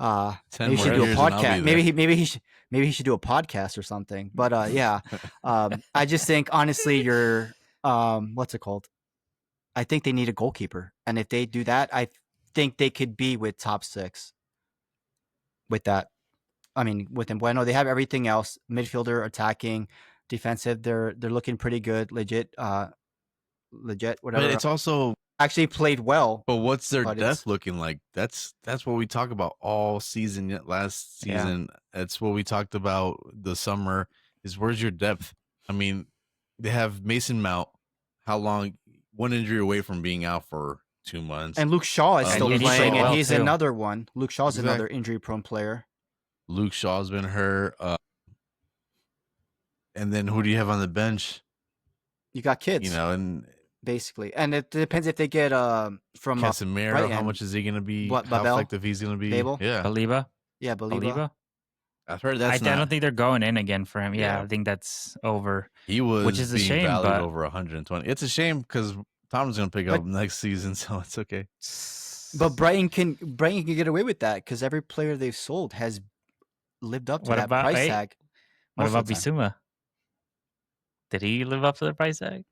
S3: Ugh. 10
S1: Maybe he should
S3: more
S1: do a
S3: years and I'll be
S1: podcast.
S3: there.
S1: Maybe he should do a podcast or something. But yeah, I just think honestly, you're what's it called? I think they need a goalkeeper, and if they do that, I think they could be with top 6. With that, I mean, with Bueno, they have everything else: midfielder, attacking, defensive. They're looking pretty good, legit, whatever.
S3: But it's also
S1: actually played well.
S3: But what's their
S1: But
S3: depth looking like? That's what we talk about all season. Yet last season, that's what we talked about the summer. Is where's your depth? I mean, they have Mason Mount. How long? One injury away from being out for 2 months.
S1: And Luke Shaw is still
S2: and he's
S1: playing,
S2: so
S1: and
S2: well,
S1: he's
S2: too.
S1: another one. Luke Shaw's
S3: Exactly.
S1: another injury-prone player.
S3: Luke Shaw's been hurt. And then who do you have on the bench?
S1: You got kids,
S3: You know, and
S1: basically, and it depends if they get from
S3: Casemiro.
S1: Brighton.
S3: How much is he going to be?
S1: What,
S3: How
S1: Babel?
S3: effective he's going to be?
S1: Babel?
S3: Yeah,
S2: Baliba.
S1: Baliba.
S3: I've heard
S2: I
S3: that's
S2: don't
S3: not.
S2: think they're going in again for him. Yeah,
S3: Yeah.
S2: I think that's over.
S3: He was
S2: which is a
S3: being
S2: shame,
S3: valued
S2: but-
S3: over 120. It's a shame because Tom's going to pick up next season, so it's okay.
S1: But Brighton can get away with that because every player they've sold has lived up to
S2: What
S1: that
S2: about-
S1: price
S2: hey,
S1: tag.
S2: What
S1: most
S2: about
S1: of the time.
S2: Bissouma? Did he live up to the price tag?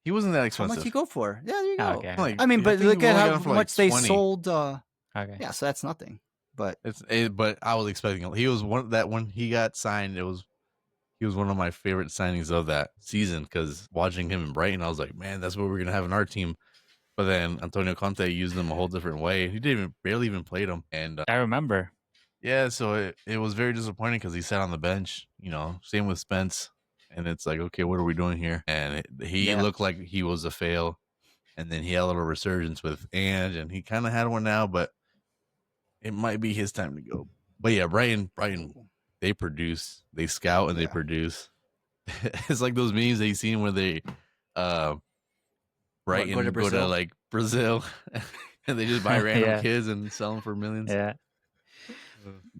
S3: He wasn't that
S1: How
S3: expensive.
S1: much you go for? Yeah, there you go.
S2: Okay.
S3: Like,
S1: I mean, but
S3: think
S1: look
S3: we
S1: at
S3: only got
S1: how
S3: him for, like,
S1: much they
S3: 20.
S1: sold.
S2: Okay.
S1: Yeah, so that's nothing. But
S3: But I was expecting he was one that when he got signed, he was one of my favorite signings of that season because watching him in Brighton, I was like, man, that's what we're gonna have in our team. But then Antonio Conte used him a whole different way. He barely even played him, and
S2: I remember.
S3: yeah, so it was very disappointing because he sat on the bench. You know, same with Spence, and it's like, okay, what are we doing here? And he looked like he was a fail, and then he had a little resurgence with Ange, and he kind of had one now, but it might be his time to go. But yeah, Brighton, they produce, they scout, and they produce. It's like those memes that you seen where they, Brighton
S1: go to Brazil?
S3: like Brazil, and they just buy random
S2: Yeah.
S3: kids and sell them for millions.
S2: Yeah.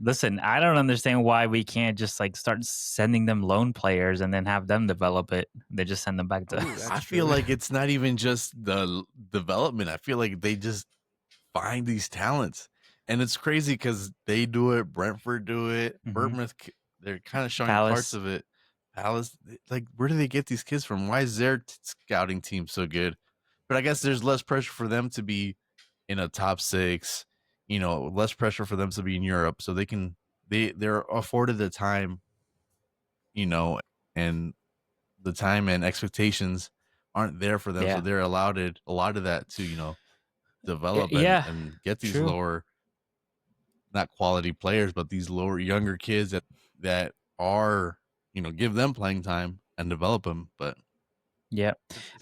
S2: Listen, I don't understand why we can't just like start sending them loan players and then have them develop it. They just send them back to
S1: Ooh,
S2: us.
S1: that's
S3: I feel
S1: true.
S3: like it's not even just the development. I feel like they just find these talents, and it's crazy because they do it. Brentford do it.
S2: Mhm.
S3: Bournemouth, they're kind of showing
S2: Palace.
S3: parts of it. Palace, like, where do they get these kids from? Why is their scouting team so good? But I guess there's less pressure for them to be in a top 6. You know, less pressure for them to be in Europe, so they're afforded the time. You know, and the time and expectations aren't there for them,
S2: Yeah.
S3: so they're allowed a lot of that to develop
S2: Yeah,
S3: and get these
S2: true.
S3: lower, not quality players, but these lower younger kids that are give them playing time and develop them. But
S2: Yeah.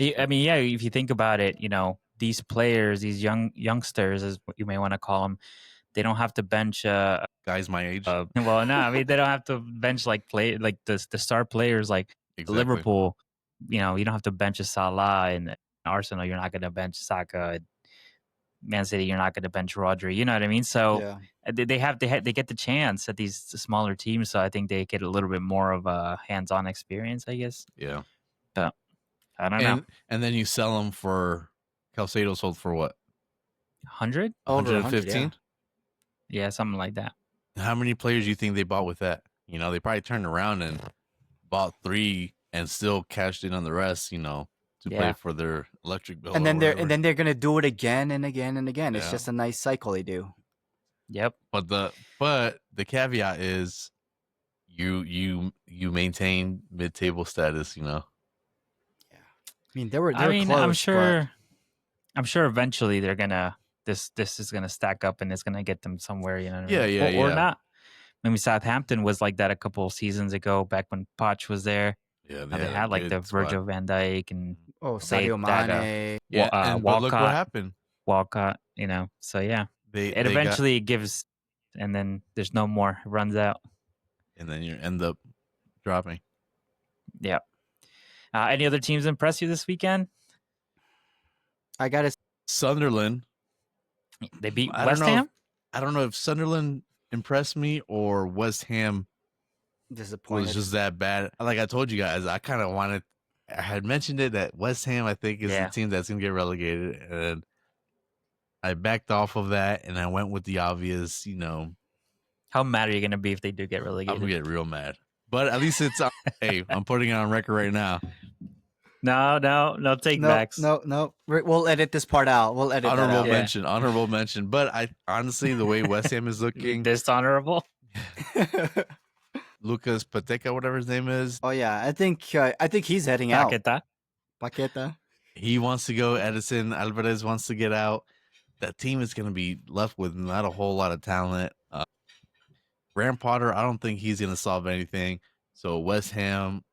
S2: I mean, yeah, if you think about it, these players, these youngsters, as what you may want to call them, they don't have to bench
S3: guys my age,
S2: well, no, I mean, they don't have to bench like the star players like
S3: exactly.
S2: Liverpool. You don't have to bench a Salah, and Arsenal, you're not going to bench Saka. And Man City, you're not going to bench Rodri. You know what I mean? So
S1: yeah.
S2: they get the chance at these smaller teams. So I think they get a little bit more of a hands-on experience, I guess.
S3: Yeah,
S2: But I don't know.
S3: and then you sell them for Calcedo sold for what?
S2: 100?
S1: Over 100,
S3: 115.
S2: Yeah, something like that.
S3: How many players do you think they bought with that? They probably turned around and bought 3 and still cashed in on the rest. To play
S2: Yeah.
S3: for their electric bill.
S1: And
S3: or
S1: then
S3: whatever.
S1: they're gonna do it again and again and again. It's
S3: Yeah.
S1: just a nice cycle they do.
S2: Yep.
S3: But the caveat is you maintain mid-table status.
S1: I mean, they were
S2: I mean,
S1: close.
S2: I'm sure eventually they're gonna this is gonna stack up and it's gonna get them somewhere. You know what I mean?
S3: Yeah,
S2: Or
S3: yeah.
S2: not. Maybe Southampton was like that a couple of seasons ago, back when Poch was there.
S3: Yeah,
S2: They had like the Virgil van Dijk and
S1: Oh,
S2: They-
S1: Sadio
S2: that,
S1: Mane.
S3: Yeah, but look what
S2: Walcott.
S3: happened.
S2: Walcott. So yeah,
S3: They
S2: it
S3: got-
S2: eventually gives, and then there's no more. It runs out.
S3: and then you end up dropping.
S2: Yeah. Any other teams impress you this weekend?
S1: I gotta.
S3: Sunderland.
S2: They beat
S3: I
S2: West
S3: don't know
S2: Ham.
S3: I don't know if Sunderland impressed me or West Ham
S1: Disappointed.
S3: was just that bad. Like I told you guys, I kind of wanted. I had mentioned it that West Ham, I think, is the team that's gonna get relegated, and I backed off of that, and I went with the obvious.
S2: How mad are you gonna be if they do get relegated?
S3: I'm gonna get real mad, but at least it's. Hey, I'm putting it on record right now.
S2: No take backs.
S1: No. We'll edit this part out. We'll edit
S3: Honorable
S1: that out.
S3: honorable mention. But I honestly, the way West Ham is looking,
S2: Dishonorable.
S3: Lucas Pateca, whatever his name is.
S1: Oh yeah, I think he's heading out. Paqueta.
S3: He wants to go. Edison Alvarez wants to get out. That team is going to be left with not a whole lot of talent. Graham Potter, I don't think he's going to solve anything. So West Ham,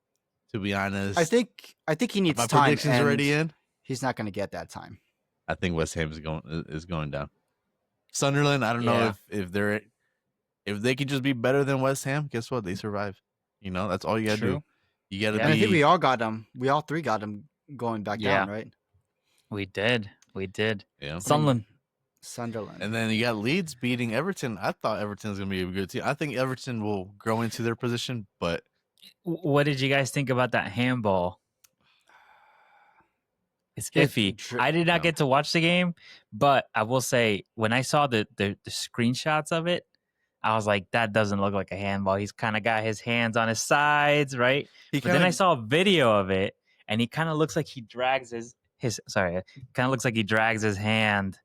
S3: to be honest,
S1: I think he needs
S3: my
S1: time.
S3: predictions already in.
S1: He's not going to get that time.
S3: I think West Ham is going down. Sunderland, I don't know if they could just be better than West Ham. Guess what? They survive. That's all you got to do. You got to be.
S1: And I think we all got them. We all three got them going back down, right?
S2: We did.
S3: Yeah.
S1: Sunderland.
S3: And then you got Leeds beating Everton. I thought Everton's going to be a good team. I think Everton will grow into their position, but
S2: what did you guys think about that handball? It's iffy. I did not get to watch the game, but I will say when I saw the screenshots of it, I was like, that doesn't look like a handball. He's kind of got his hands on his sides, right? But then I saw a video of it, and he kind of looks like he drags he drags his hand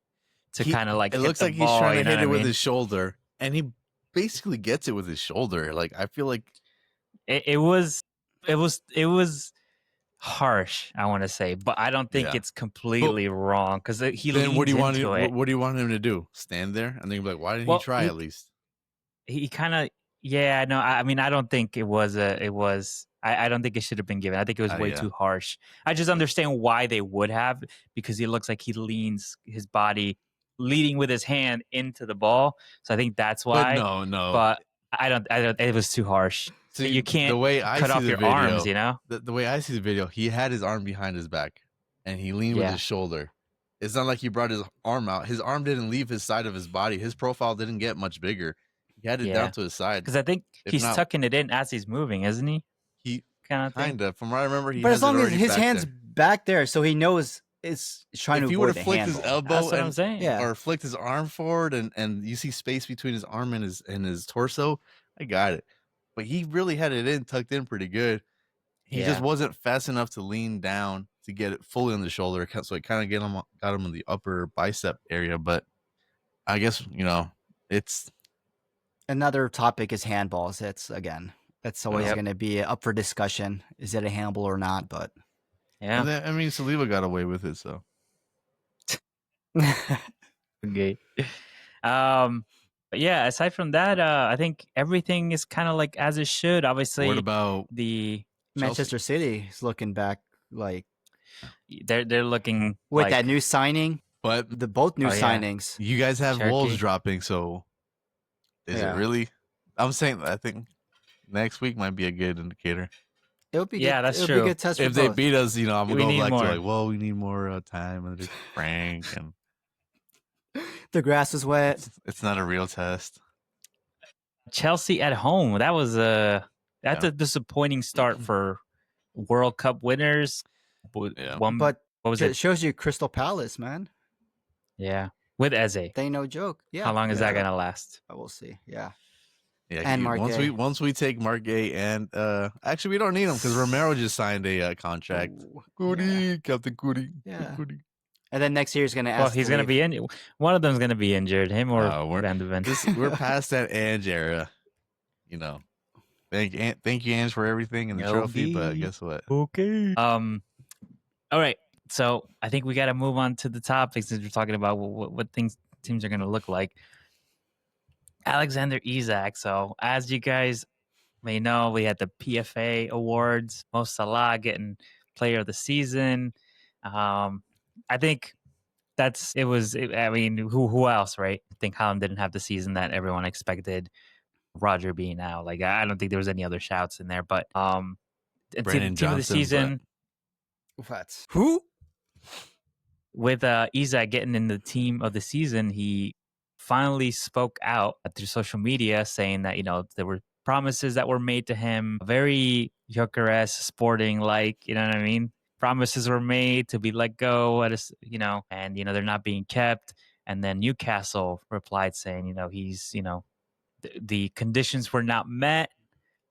S2: to kind of like.
S3: It looks like
S2: ball,
S3: he's trying to hit it with
S2: mean?
S3: his shoulder, and he basically gets it with his shoulder. Like I feel like
S2: it was harsh, I want to say, but I don't think it's completely wrong because he leans
S3: what do you want
S2: into it.
S3: What do you want him to do? Stand there and then be like, why didn't he try at least?
S2: He kind of no. I mean, I don't think it was I don't think it should have been given. I think it was way too harsh. I just understand why they would have, because he looks like he leans his body, leading with his hand into the ball. So I think that's why.
S3: But no.
S2: But I don't. It was too harsh. So you can't
S3: the way I
S2: cut
S3: see
S2: off
S3: the
S2: your
S3: video,
S2: arms.
S3: The way I see the video, he had his arm behind his back, and he leaned with his shoulder. It's not like he brought his arm out. His arm didn't leave his side of his body. His profile didn't get much bigger. He had it down to his side.
S2: Because I think he's tucking it in as he's moving, isn't he?
S3: He
S2: kind of.
S3: From what I remember,
S1: but as long as his hand's back there, so he knows it's trying to avoid the handle. If he would have
S3: flicked his elbow,
S2: that's what I'm saying.
S3: Or flicked his arm forward, and you see space between his arm and his torso, I got it. But he really had it tucked in pretty good. He just wasn't fast enough to lean down to get it fully on the shoulder, so it kind of got him in the upper bicep area. But I guess it's
S1: another topic is handballs. That's always going to be up for discussion. Is it a handball or not? But
S3: Saliba got away with it, so
S2: okay. But yeah, aside from that, I think everything is kind of like as it should. Obviously,
S3: what about
S1: the Manchester City is looking back like
S2: they're looking
S1: with
S2: like,
S1: that new signing,
S3: but
S1: both new signings.
S3: You guys have Wolves dropping, so is it really? I'm saying I think next week might be a good indicator.
S1: It would be
S2: that's true.
S1: Be a good test
S3: if
S1: for
S3: they
S1: both.
S3: beat us, I'm gonna go back
S2: more.
S3: to like, well, we need more time and Frank and.
S1: The grass is wet.
S3: It's not a real test.
S2: Chelsea at home. That was that's a disappointing start for World Cup winners.
S1: But
S2: what was it?
S1: It shows you Crystal Palace, man.
S2: Yeah, with Eze.
S1: They no joke. Yeah.
S2: How long is that gonna last?
S1: We'll see. Yeah.
S3: And once we take Marquez and actually we don't need him because Romero just signed a contract. Captain Goody.
S1: Yeah.
S3: Goody.
S1: And then next year he's going to ask.
S2: Well, he's going to be in. One of them's going to be injured. Him or Van de Ven.
S3: We're past that Ange era. Thank you, Ange, for everything and the trophy. But guess what?
S2: Okay. All right. So I think we got to move on to the topics since we're talking about what teams are going to look like. Alexander Isak. So as you guys may know, we had the PFA awards. Mo Salah getting Player of the Season. I think who else, right? I think Haaland didn't have the season that everyone expected. Roger being out. Like I don't think there was any other shouts in there, but
S3: Brandon
S2: team of the
S3: Johnson,
S2: season
S1: What? Who?
S2: with Isaak getting in the team of the season, he finally spoke out through social media saying that, there were promises that were made to him, very Jokeres sporting like, you know what I mean? Promises were made to be let go and they're not being kept. And then Newcastle replied saying, he's, the conditions were not met.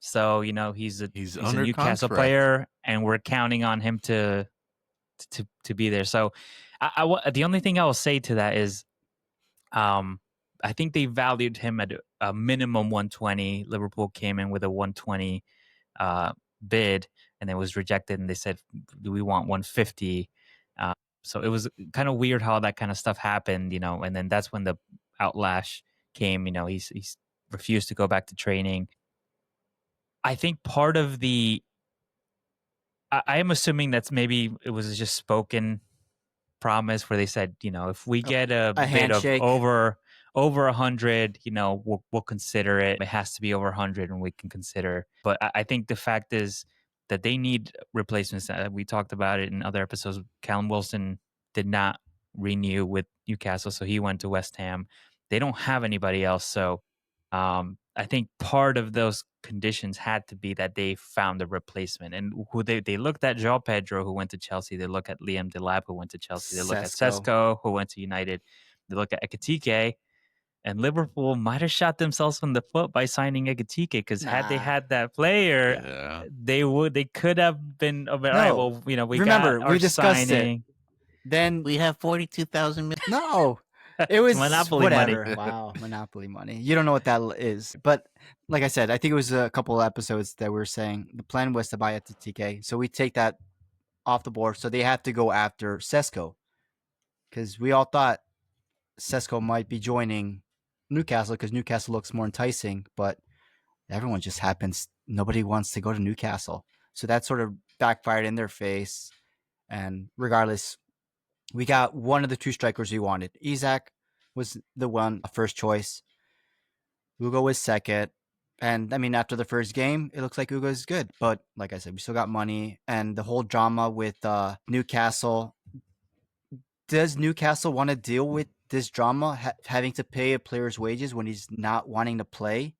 S2: So, he's a
S3: under
S2: Newcastle
S3: contract.
S2: player and we're counting on him to be there. So the only thing I will say to that is I think they valued him at a minimum 120. Liverpool came in with a 120 bid and it was rejected and they said, do we want 150? So it was kind of weird how that kind of stuff happened, and then that's when the outlash came. He's refused to go back to training. I think part of I am assuming that's maybe it was just spoken promise where they said, if we get a bid
S1: handshake.
S2: of over 100, we'll consider it. It has to be over 100 and we can consider. But I think the fact is that they need replacements. We talked about it in other episodes. Callum Wilson did not renew with Newcastle, so he went to West Ham. They don't have anybody else. So I think part of those conditions had to be that they found a replacement. And who they looked at João Pedro, who went to Chelsea. They look at Liam Delap, who went to Chelsea. They look at Sesko, who went to United. They look at Ekitike. And Liverpool might have shot themselves in the foot by signing Ekitike because had they had that player, they could have been. All right, well, we
S1: remember
S2: got our
S1: we discussed
S2: signing.
S1: it. Then
S3: we have 42,000.
S1: No, it was
S2: Monopoly
S1: whatever.
S2: money.
S1: Wow, Monopoly money. You don't know what that is, but like I said, I think it was a couple of episodes that we were saying the plan was to buy Ekitike, so we take that off the board. So they have to go after Sesko because we all thought Sesko might be joining Newcastle because Newcastle looks more enticing, but everyone just happens. Nobody wants to go to Newcastle. So that sort of backfired in their face. And regardless, we got one of the two strikers we wanted. Isaak was the one, first choice. Ugo was second. And I mean, after the first game, it looks like Ugo is good. But like I said, we still got money. And the whole drama with Newcastle. Does Newcastle want to deal with this drama, having to pay a player's wages when he's not wanting to play?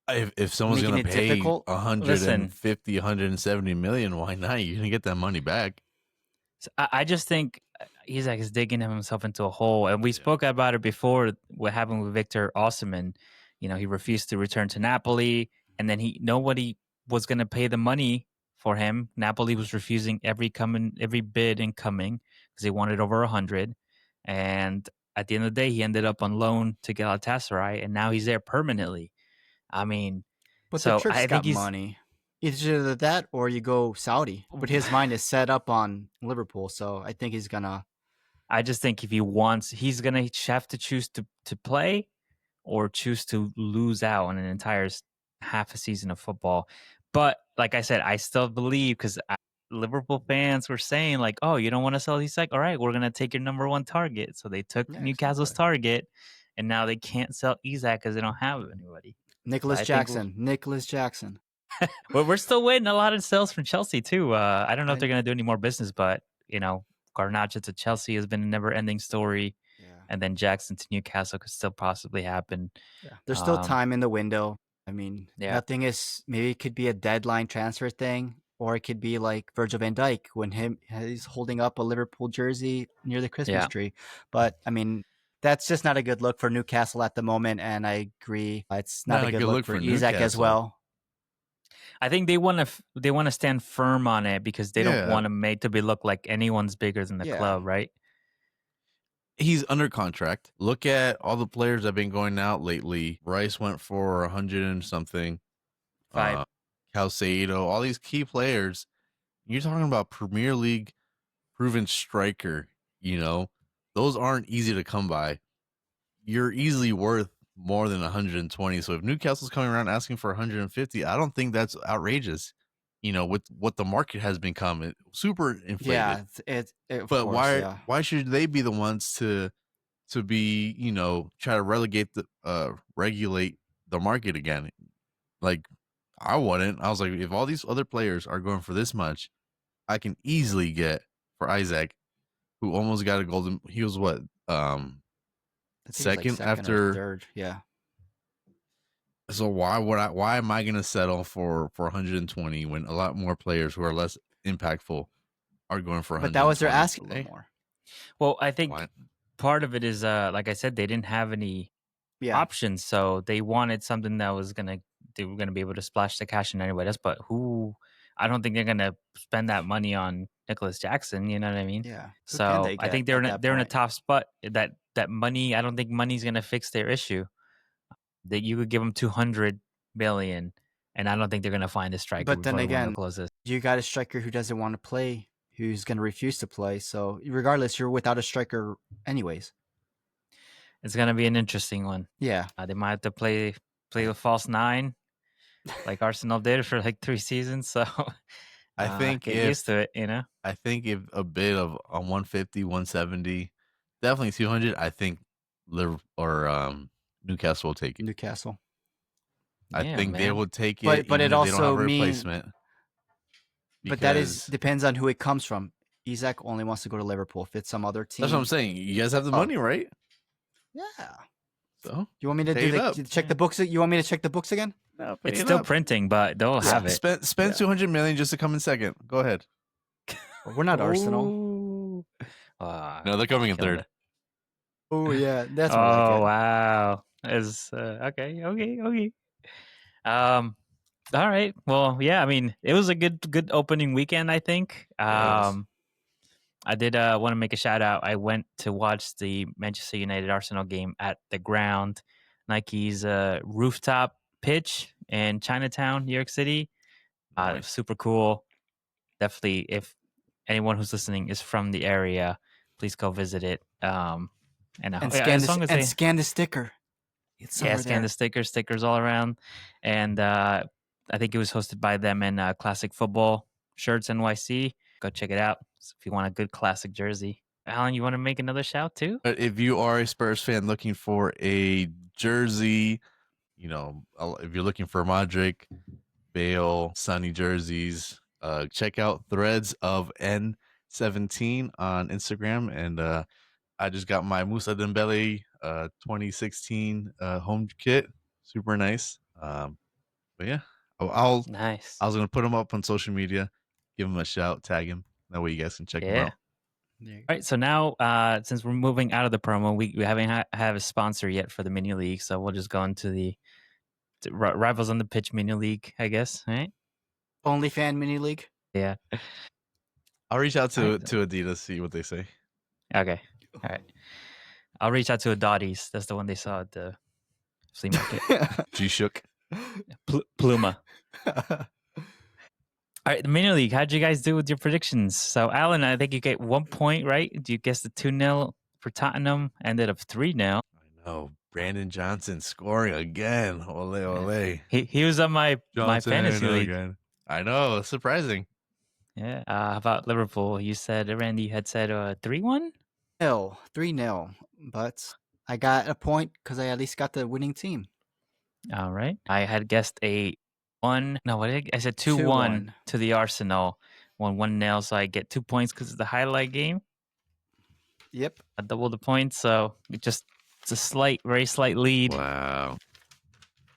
S3: If someone's going to pay
S1: difficult?
S3: 150, 170 million, why not? You're going to get that money back.
S2: So I just think Isaak is digging himself into a hole. And we spoke about it before, what happened with Victor Osimhen. He refused to return to Napoli, and then nobody was going to pay the money for him. Napoli was refusing every bid incoming because they wanted over 100. And at the end of the day, he ended up on loan to Galatasaray, and now he's there permanently. I mean,
S1: but
S2: so
S1: the Turk's
S2: I
S1: got
S2: think
S1: money. Either that or you go Saudi. But his mind is set up on Liverpool, so I think he's gonna.
S2: I just think if he wants, he's gonna have to choose to play or choose to lose out on an entire half a season of football. But like I said, I still believe because Liverpool fans were saying like, "Oh, you don't want to sell Isaak? All right, we're gonna take your number one target." So they took Newcastle's target, and now they can't sell Isaak because they don't have anybody.
S1: Nicholas Jackson.
S2: Well, we're still waiting a lot of sales from Chelsea too. I don't know if they're gonna do any more business, but Garnacho to Chelsea has been a never-ending story. Yeah. And then Jackson to Newcastle could still possibly happen.
S1: Yeah. There's still time in the window. I mean, nothing is. Maybe it could be a deadline transfer thing, or it could be like Virgil van Dijk when he's holding up a Liverpool jersey near the Christmas tree. But I mean, that's just not a good look for Newcastle at the moment. And I agree, it's not a good look for Isaak as well.
S2: I think they want to stand firm on it because they don't want to make to be look like anyone's bigger than the club, right?
S3: He's under contract. Look at all the players that have been going out lately. Rice went for 100 and something.
S2: 5.
S3: Caicedo, all these key players. You're talking about Premier League proven striker. Those aren't easy to come by. You're easily worth more than 120. So if Newcastle's coming around asking for 150, I don't think that's outrageous. With what the market has become, super inflated.
S1: Yeah,
S3: but why should they be the ones to be try to regulate the market again? Like, I wouldn't. I was like, if all these other players are going for this much, I can easily get for Isaak, who almost got a golden. He was what?
S1: I think it was, like,
S3: Second
S1: or
S3: after.
S1: third. Yeah.
S3: So why would I? Why am I going to settle for 120 when a lot more players who are less impactful are going for 120?
S1: But that was their asking for more.
S2: Well, I think
S3: Why?
S2: part of it is, like I said, they didn't have any
S1: Yeah.
S2: options, so they wanted something that was they were gonna be able to splash the cash in anybody else. But I don't think they're gonna spend that money on Nicholas Jackson. You know what I mean?
S1: Yeah. Who can
S2: So
S1: they
S2: I think
S1: get
S2: they're
S1: at
S2: in a
S1: that point?
S2: tough spot. That money, I don't think money's gonna fix their issue. That you could give them 200 million, and I don't think they're gonna find a striker
S1: But then
S2: before the window
S1: again,
S2: closes.
S1: you got a striker who doesn't want to play, who's going to refuse to play. So regardless, you're without a striker anyways.
S2: It's gonna be an interesting one.
S1: Yeah.
S2: They might have to play a false nine, like Arsenal did for like 3 seasons. So
S3: I think
S2: get
S3: if
S2: used to it, you know.
S3: I think if a bit of a 150, 170, definitely 200. I think Newcastle will take it.
S1: Newcastle.
S3: I
S2: Yeah,
S3: think they
S2: man.
S3: will take it,
S1: But
S3: even
S1: it
S3: if they don't
S1: also
S3: have a
S1: means-
S3: replacement.
S1: But that is
S3: because-
S1: depends on who it comes from. Isaak only wants to go to Liverpool. If it's some other team,
S3: That's what I'm saying. You guys have the
S1: Oh.
S3: money, right?
S1: Yeah.
S3: So
S1: You want me to
S3: Pay it up.
S1: check the books? You want me to check the books again?
S3: no,
S2: It's still printing, but they'll have it.
S3: Spend
S1: Yeah.
S3: 200 million just to come in second. Go ahead.
S1: We're not Arsenal.
S2: Ooh.
S3: No, they're coming in
S2: Killing
S3: third.
S2: it.
S1: Oh yeah, that's
S2: Oh
S1: more like it.
S2: wow. Is okay. All right. Well, yeah. I mean, it was a good opening weekend. I think.
S1: it was.
S2: I did want to make a shout out. I went to watch the Manchester United Arsenal game at the Ground, Nike's rooftop pitch in Chinatown, New York City. It was super cool. Definitely, if anyone who's listening is from the area, please go visit it. And
S1: scan the sticker. It's somewhere
S2: scan
S1: there.
S2: the stickers all around. And I think it was hosted by them and Classic Football Shirts NYC. Go check it out if you want a good classic jersey. Alan, you want to make another shout too?
S3: But if you are a Spurs fan looking for a jersey, if you're looking for Modric, Bale, Sonny jerseys, check out Threads of N17 on Instagram. And I just got my Musa Dembele 2016 home kit. Super nice. But yeah,
S2: Nice.
S3: I was going to put them up on social media, give him a shout, tag him. That way you guys can check him out.
S2: All right, so now since we're moving out of the promo, we haven't have a sponsor yet for the mini league, so we'll just go into the Rivals on the Pitch mini league, I guess. Right?
S1: Only fan mini league.
S2: Yeah.
S3: I'll reach out to Adidas, see what they say.
S2: Okay. All right. I'll reach out to Adotti's. That's the one they saw at the flea market.
S3: G-Shook.
S2: Pluma. All right, the mini league. How'd you guys do with your predictions? So, Alan, I think you get 1 point, right? Do you guess the 2-0 for Tottenham? Ended up 3-0.
S3: I know. Brandon Johnson scoring again. Ole, ole.
S2: He was on my
S3: Johnson
S2: fantasy league.
S3: again. I know. It's surprising.
S2: Yeah. How about Liverpool? You said, Randy, you had said 3-1?
S1: No, 3-0. But I got a point because I at least got the winning team.
S2: All right. I had guessed I said 2-1
S1: 2-1
S2: to the Arsenal. 1-0, so I get 2 points because it's the highlight game.
S1: Yep.
S2: I double the points, so it's a very slight lead.
S3: Wow.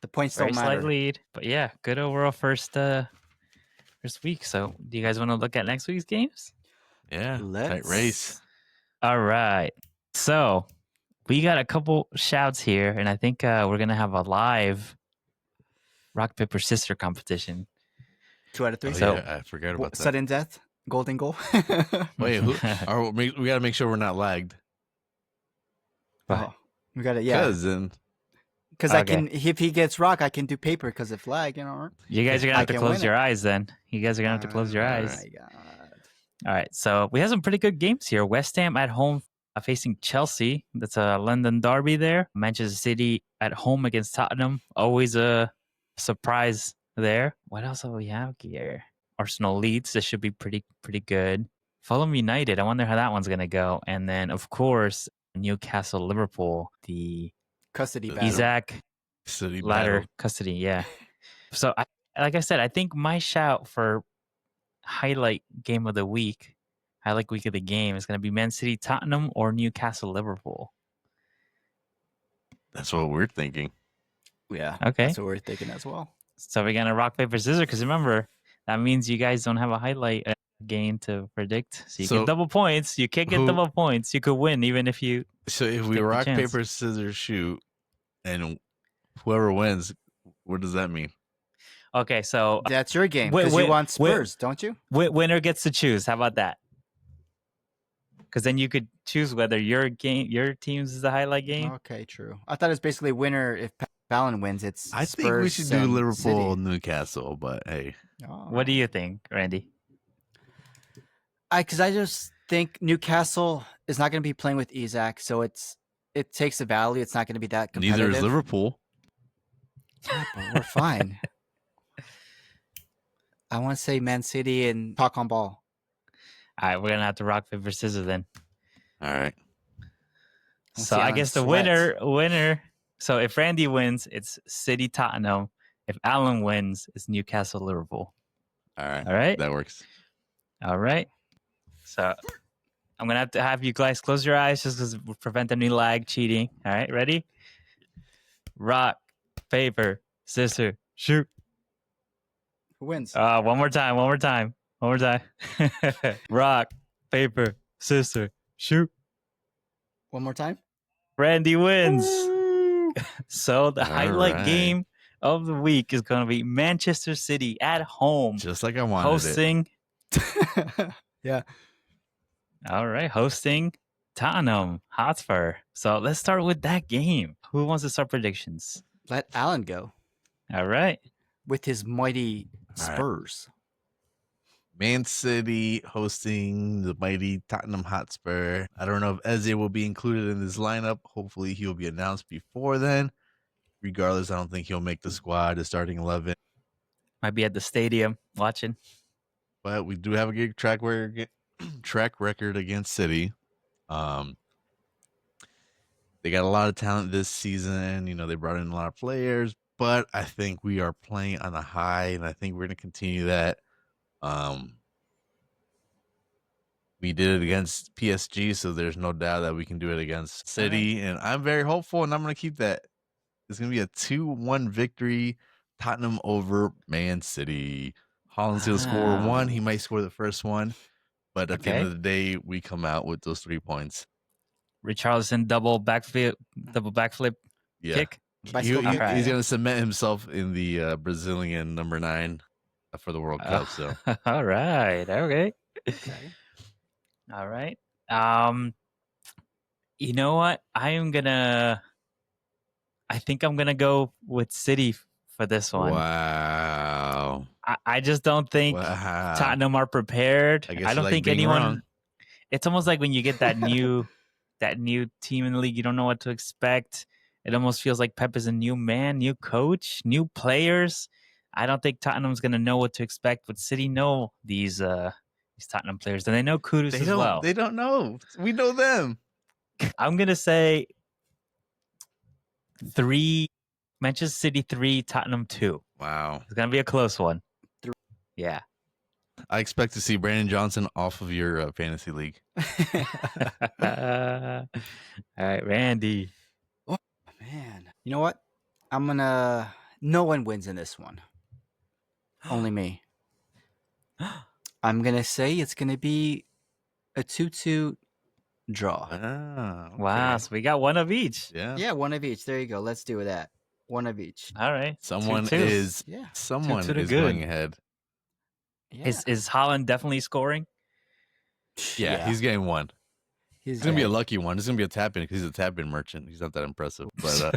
S1: The points
S2: Very
S1: don't
S2: slight
S1: matter.
S2: lead. But yeah, good overall first week. So do you guys want to look at next week's games?
S3: Yeah. Tight
S1: Let's-
S3: race.
S2: All right. So we got a couple shouts here, and I think we're going to have a live rock, paper, scissors competition.
S1: 2 out of 3.
S3: Oh,
S2: So-
S3: yeah, I forgot about that.
S1: Sudden death, golden goal.
S3: Wait, we got to make sure we're not lagged.
S1: Oh, we got it. Yeah, because I
S2: Okay.
S1: can. If he gets rock, I can do paper because of flag. You know.
S2: You guys are going to
S1: I
S2: have to
S1: can
S2: close
S1: win
S2: your
S1: it.
S2: eyes then. You guys are going to have to close your
S1: Oh
S2: eyes.
S1: my God.
S2: All right. So we have some pretty good games here. West Ham at home facing Chelsea. That's a London derby there. Manchester City at home against Tottenham. Always a surprise there. What else do we have here? Arsenal Leeds. This should be pretty good. Fulham United. I wonder how that one's going to go. And then, of course, Newcastle Liverpool. The
S1: Custody battle.
S2: Isaac
S3: City
S2: ladder
S3: battle.
S2: custody. Yeah. So, like I said, I think my shout for highlight game of the week, highlight week of the game, is going to be Man City Tottenham or Newcastle Liverpool.
S3: That's what we're thinking.
S1: Yeah.
S2: Okay.
S1: That's what we're thinking as well.
S2: So we're gonna rock paper scissors because remember that means you guys don't have a highlight game to predict. So you
S3: So
S2: get double points. You can't get
S3: who-
S2: double points. You could win even if you.
S3: So if we
S2: Take the
S3: rock,
S2: chance.
S3: paper, scissors, shoot, and whoever wins, what does that mean?
S2: Okay, so
S1: That's your game because you want Spurs, don't you?
S2: winner gets to choose. How about that? Because then you could choose whether your team's is the highlight game.
S1: Okay, true. I thought it was basically winner if Fallon wins. It's
S3: I think we
S1: Spurs
S3: should do
S1: and
S3: Liverpool,
S1: City.
S3: Newcastle, but hey,
S2: What do you think, Randy?
S1: Because I just think Newcastle is not going to be playing with Isaak, so it takes a value. It's not going to be that competitive.
S3: neither is Liverpool.
S1: Yeah, but we're fine. I want to say Man City and talk on ball.
S2: All right, we're gonna have to rock paper scissors then.
S3: All right.
S1: Let's
S2: So
S1: see
S2: I
S1: Alan
S2: guess the
S1: sweat.
S2: winner. So if Randy wins, it's City Tottenham. If Alan wins, it's Newcastle Liverpool.
S3: All right.
S2: All right.
S3: That works.
S2: All right. So I'm gonna have you guys close your eyes just because we prevent any lag cheating. All right, ready? Rock, paper, scissors, shoot.
S1: Who wins?
S2: One more time. Rock, paper, scissors, shoot.
S1: One more time.
S2: Randy wins. So the
S3: All
S2: highlight
S3: right.
S2: game of the week is going to be Manchester City at home
S3: Just like I wanted it.
S2: hosting.
S1: Yeah.
S2: All right, hosting Tottenham Hotspur. So let's start with that game. Who wants to start predictions?
S1: Let Alan go
S2: All right.
S1: with his mighty
S3: All right.
S1: Spurs.
S3: Man City hosting the mighty Tottenham Hotspur. I don't know if Eze will be included in this lineup. Hopefully he'll be announced before then. Regardless, I don't think he'll make the squad, the starting 11.
S2: Might be at the stadium watching.
S3: But we do have a good track record against City. They got a lot of talent this season. You know, they brought in a lot of players. But I think we are playing on a high, and I think we're going to continue that. We did it against PSG, so there's no doubt that we can do it against City, and I'm very hopeful, and I'm going to keep that. It's going to be a 2-1 victory, Tottenham over Man City. Holland's going to score one. He might score the first one, but at the end of the day, we come out with those 3 points.
S2: Richarlison double backflip kick.
S3: He's
S1: Bicycle kick.
S3: going to cement himself in the Brazilian number 9 for the World Cup. So
S2: All right. Okay.
S1: Okay.
S2: All right. You know what? I think I'm gonna go with City for this one.
S3: wow.
S2: I just don't think Tottenham are prepared. I don't think anyone.
S3: Wrong.
S2: It's almost like when you get that new team in the league, you don't know what to expect. It almost feels like Pep is a new man, new coach, new players. I don't think Tottenham's gonna know what to expect, but City know these Tottenham players, and they know Kudus as well.
S3: They don't know. We know them.
S2: I'm gonna say 3, Manchester City 3, Tottenham 2.
S3: Wow.
S2: It's gonna be a close one. Yeah.
S3: I expect to see Brandon Johnson off of your fantasy league.
S2: All right, Randy.
S1: Man, you know what? No one wins in this one. Only me. I'm gonna say it's gonna be a 2-2 draw.
S3: Ah, okay.
S2: Wow, so we got one of each.
S3: Yeah.
S1: Yeah, one of each. There you go. Let's do that. One of each.
S2: All right.
S3: Someone
S2: 2-2.
S3: is
S1: Yeah.
S3: someone
S2: 2-2 to
S3: is
S2: good.
S3: going ahead.
S1: Yeah.
S2: Is Holland definitely scoring?
S3: Yeah, he's getting one.
S1: He's
S3: It's gonna be a lucky one. It's gonna be a tap in because he's a tap in merchant. He's not that impressive, but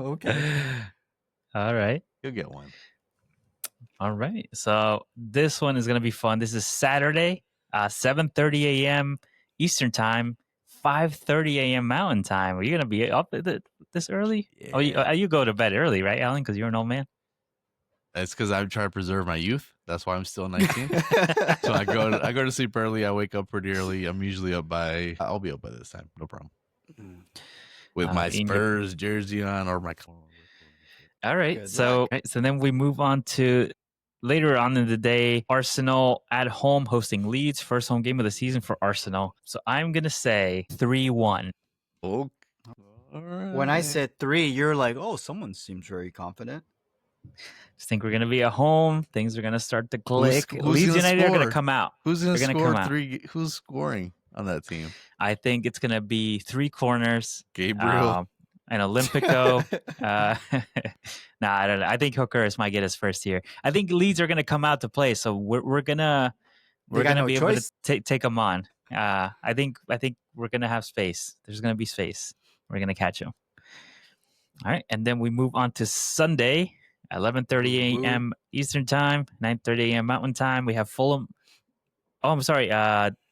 S1: Okay.
S2: All right.
S3: he'll get one.
S2: All right. So this one is going to be fun. This is Saturday, 7:30 a.m. Eastern time, 5:30 a.m. Mountain time. Are you going to be up this early?
S3: Yeah.
S2: Oh, you go to bed early, right, Alan? Because you're an old man.
S3: That's because I'm trying to preserve my youth. That's why I'm still 19. So I go to sleep early. I wake up pretty early. I'm usually I'll be up by this time. No problem. With my
S2: in your-
S3: Spurs jersey on or my
S2: All right.
S1: Good
S2: So,
S1: luck.
S2: so then we move on to later on in the day, Arsenal at home hosting Leeds. First home game of the season for Arsenal. So I'm going to say 3-1.
S3: Oh,
S1: When I said 3, you're like, oh, someone seems very confident.
S2: Just think we're going to be at home. Things are going to start to click.
S3: who's
S2: Leeds
S3: gonna
S2: United are going
S3: score?
S2: to come out.
S3: who's gonna
S2: They're gonna
S3: score
S2: come out.
S3: 3? Who's scoring on that team?
S2: I think it's going to be 3 corners.
S3: Gabriel.
S2: And Olympico. Nah, I don't know. I think Hooker might get his first year. I think Leeds are going to come out to play, so we're gonna
S1: got no
S2: be able
S1: choice.
S2: to take them on. I think we're gonna have space. There's gonna be space. We're gonna catch them. All right, and then we move on to Sunday, 11:30 a.m. Eastern time, 9:30 a.m. Mountain time. We have Fulham. Oh, I'm sorry.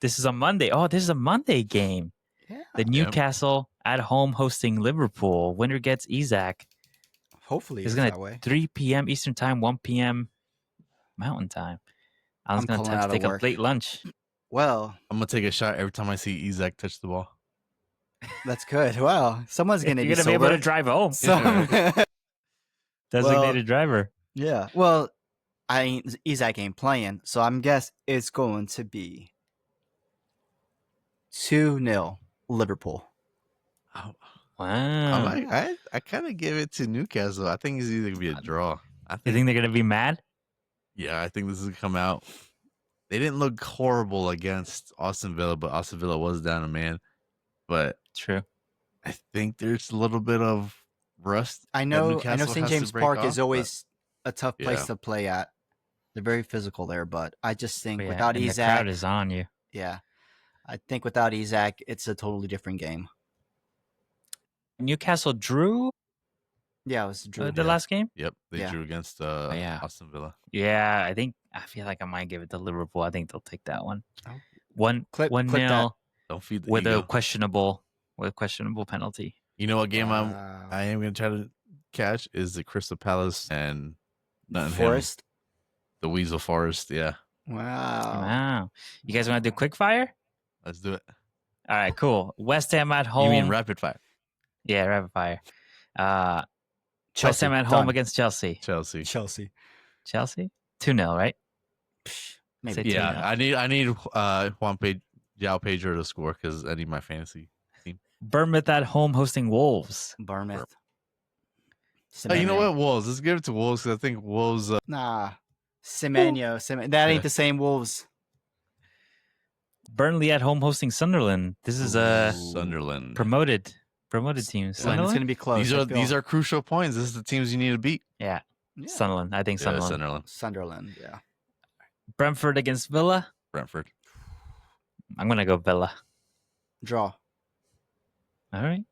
S2: This is a Monday. Oh, this is a Monday game.
S1: Yeah.
S2: The Newcastle at home hosting Liverpool. Winner gets Isaak.
S1: Hopefully
S2: It's
S1: it's
S2: gonna
S1: that way.
S2: 3 p.m. Eastern time, 1 p.m. Mountain time. I was
S1: I'm
S2: gonna
S1: calling
S2: have
S1: out
S2: to
S1: of
S2: take a
S1: work.
S2: late lunch.
S1: Well,
S3: I'm gonna take a shot every time I see Isaak touch the ball.
S1: that's good. Well, someone's going to
S2: You're
S1: be
S2: gonna be able to
S1: sober.
S2: drive home.
S1: Some-
S2: Designated driver.
S1: yeah. Well, Isaac ain't playing, so I'm guess it's going to be 2-0 Liverpool.
S3: Oh,
S2: Wow.
S3: I kind of give it to Newcastle. I think it's either gonna be a draw.
S2: You think they're gonna be mad?
S3: Yeah, I think this is gonna come out. They didn't look horrible against Aston Villa, but Aston Villa was down a man. But
S2: True.
S3: I think there's a little bit of rust.
S1: I
S3: that
S1: know
S3: Newcastle
S1: St.
S3: has to
S1: James
S3: break
S1: Park
S3: off,
S1: is
S3: but-
S1: always a tough place
S3: Yeah.
S1: to play at. They're very physical there, but I just think
S2: Yeah,
S1: without
S2: and the
S1: Isaac,
S2: crowd is on you.
S1: yeah, I think without Isaac, it's a totally different game.
S2: Newcastle drew
S1: Yeah, it was Drew.
S2: the last game.
S3: Yep, they
S1: Yeah.
S3: drew against
S2: yeah.
S3: Aston Villa.
S2: Yeah, I feel like I might give it to Liverpool. I think they'll take that one.
S1: Oh.
S2: 1-0
S1: Clip that.
S3: Don't feed the
S2: with
S3: ego.
S2: a questionable penalty.
S3: You know what game
S1: Wow.
S3: I am gonna try to catch is the Crystal Palace and Nottingham.
S1: Forest.
S3: The Weasel Forest. Yeah,
S1: Wow.
S2: Wow. You guys want to do quick fire?
S3: let's do it.
S2: All right, cool. West Ham at home.
S3: You mean rapid fire?
S2: Yeah, rapid fire. West
S1: Chelsea,
S2: Ham at home
S1: done.
S2: against Chelsea.
S3: Chelsea.
S1: Chelsea.
S2: Chelsea 2-0, right?
S1: Maybe
S2: Say
S1: two
S3: Yeah,
S1: now.
S3: I need João Pedro to score because I need my fantasy.
S2: Bournemouth at home hosting Wolves.
S1: Bournemouth.
S3: Oh, you know
S1: Semenyo.
S3: what? Wolves. Let's give it to Wolves because I think Wolves.
S1: Nah. Semenyo. That ain't the same Wolves.
S2: Burnley at home hosting Sunderland. This is a
S3: Sunderland.
S2: promoted team.
S1: It's
S2: Sunderland?
S1: going to be close.
S3: These are crucial points. This is the teams you need to beat.
S2: Yeah,
S1: Yeah.
S2: Sunderland. I think
S3: Yeah,
S2: Sunderland.
S3: Sunderland.
S1: Sunderland. Yeah.
S2: Brentford against Villa.
S3: Brentford.
S2: I'm gonna go Villa.
S1: Draw.
S2: All right.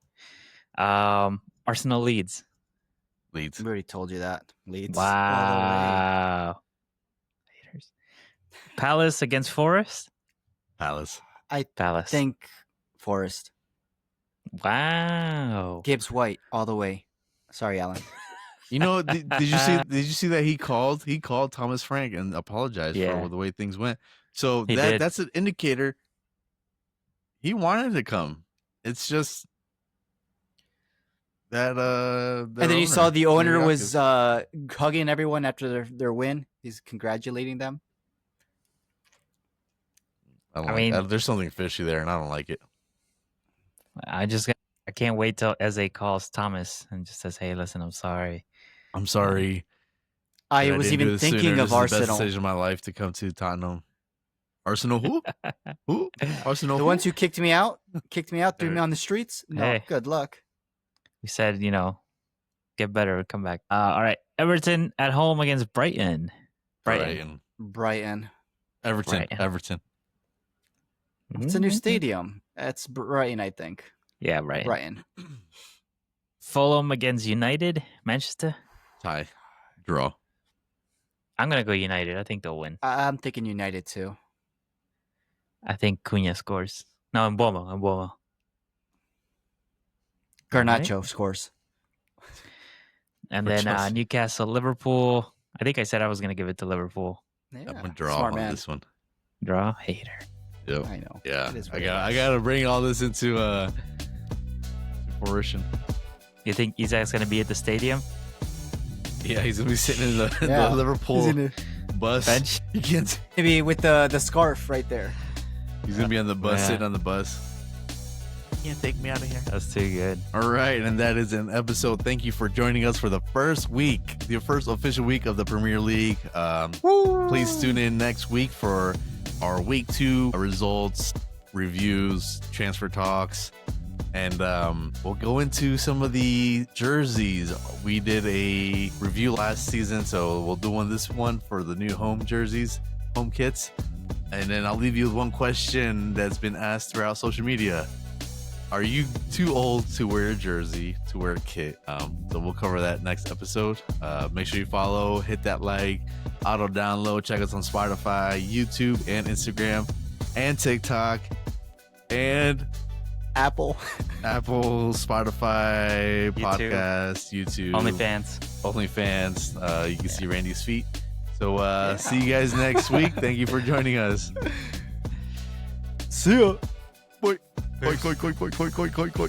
S2: Arsenal Leeds.
S3: Leeds.
S1: We already told you that. Leeds. all the way.
S2: Wow. Haters. Palace against Forest.
S3: Palace.
S2: Palace.
S1: Think Forest.
S2: Wow.
S1: Gibbs White all the way. Sorry, Alan.
S3: You know, did you see that he called Thomas Frank and apologized
S2: Yeah.
S3: for the way things went. So
S2: He did.
S3: that's an indicator he wanted to come. It's just that
S1: And then you saw the owner was hugging everyone after their win. He's congratulating them.
S3: I
S2: I mean-
S3: there's something fishy there, and I don't like it.
S2: I can't wait till Eze calls Thomas and just says, "Hey, listen, I'm sorry."
S3: I'm sorry.
S1: I
S3: that
S1: was
S3: didn't do
S1: even
S3: this
S1: thinking
S3: sooner.
S1: of
S3: This is the best
S1: Arsenal.
S3: decision of my life to come to Tottenham. Arsenal who? Who? Arsenal
S1: The
S3: who?
S1: ones who kicked me out, threw me
S3: There.
S1: on the streets. No,
S2: Hey.
S1: good luck.
S2: We said, get better, come back. All right, Everton at home against Brighton. Brighton.
S1: Brighton.
S3: Everton.
S2: Brighton.
S3: Everton.
S1: It's a new
S2: Mhm.
S1: stadium. It's Brighton, I think.
S2: Yeah, right.
S1: Brighton.
S2: Fulham against United, Manchester.
S3: Tie. Draw.
S2: I'm gonna go United. I think they'll win.
S1: I'm thinking United too.
S2: I think Cunha scores. No, Mbomo.
S1: Garnacho scores.
S2: And
S3: For
S2: then
S3: Chelsea.
S2: Newcastle, Liverpool. I think I said I was gonna give it to Liverpool.
S1: Yeah,
S3: I'm gonna draw
S1: smart
S3: on
S1: man.
S3: this one.
S2: Draw, hater.
S3: Yep.
S1: I know.
S3: Yeah.
S1: It is
S3: I
S1: what it
S3: gotta bring all this into fruition.
S2: You think Isaac's gonna be at the stadium?
S3: Yeah, he's gonna be sitting in the,
S1: Yeah.
S3: the Liverpool
S1: He's in
S3: bus.
S2: Bench.
S3: You can't.
S1: maybe with the scarf right there.
S3: He's gonna be on the bus,
S2: Yeah.
S3: sitting on the bus. You can't take me out of here.
S2: That's too good.
S3: All right, and that is an episode. Thank you for joining us for the first week, the first official week of the Premier League. Please tune in next week for our week 2 results, reviews, transfer talks, and we'll go into some of the jerseys. We did a review last season, so we'll do this one for the new home jerseys, home kits. And then I'll leave you with one question that's been asked throughout social media. Are you too old to wear a jersey, to wear a kit? So we'll cover that next episode. Make sure you follow, hit that like, auto download, check us on Spotify, YouTube, and Instagram, and TikTok, and
S1: Apple.
S3: Spotify,
S2: YouTube.
S3: Podcast, YouTube, OnlyFans. You can see Randy's feet. So see you guys next week. Thank you for joining us.
S1: See ya.
S3: Boy. Koi, koi, koi, koi, koi, koi, koi, koi.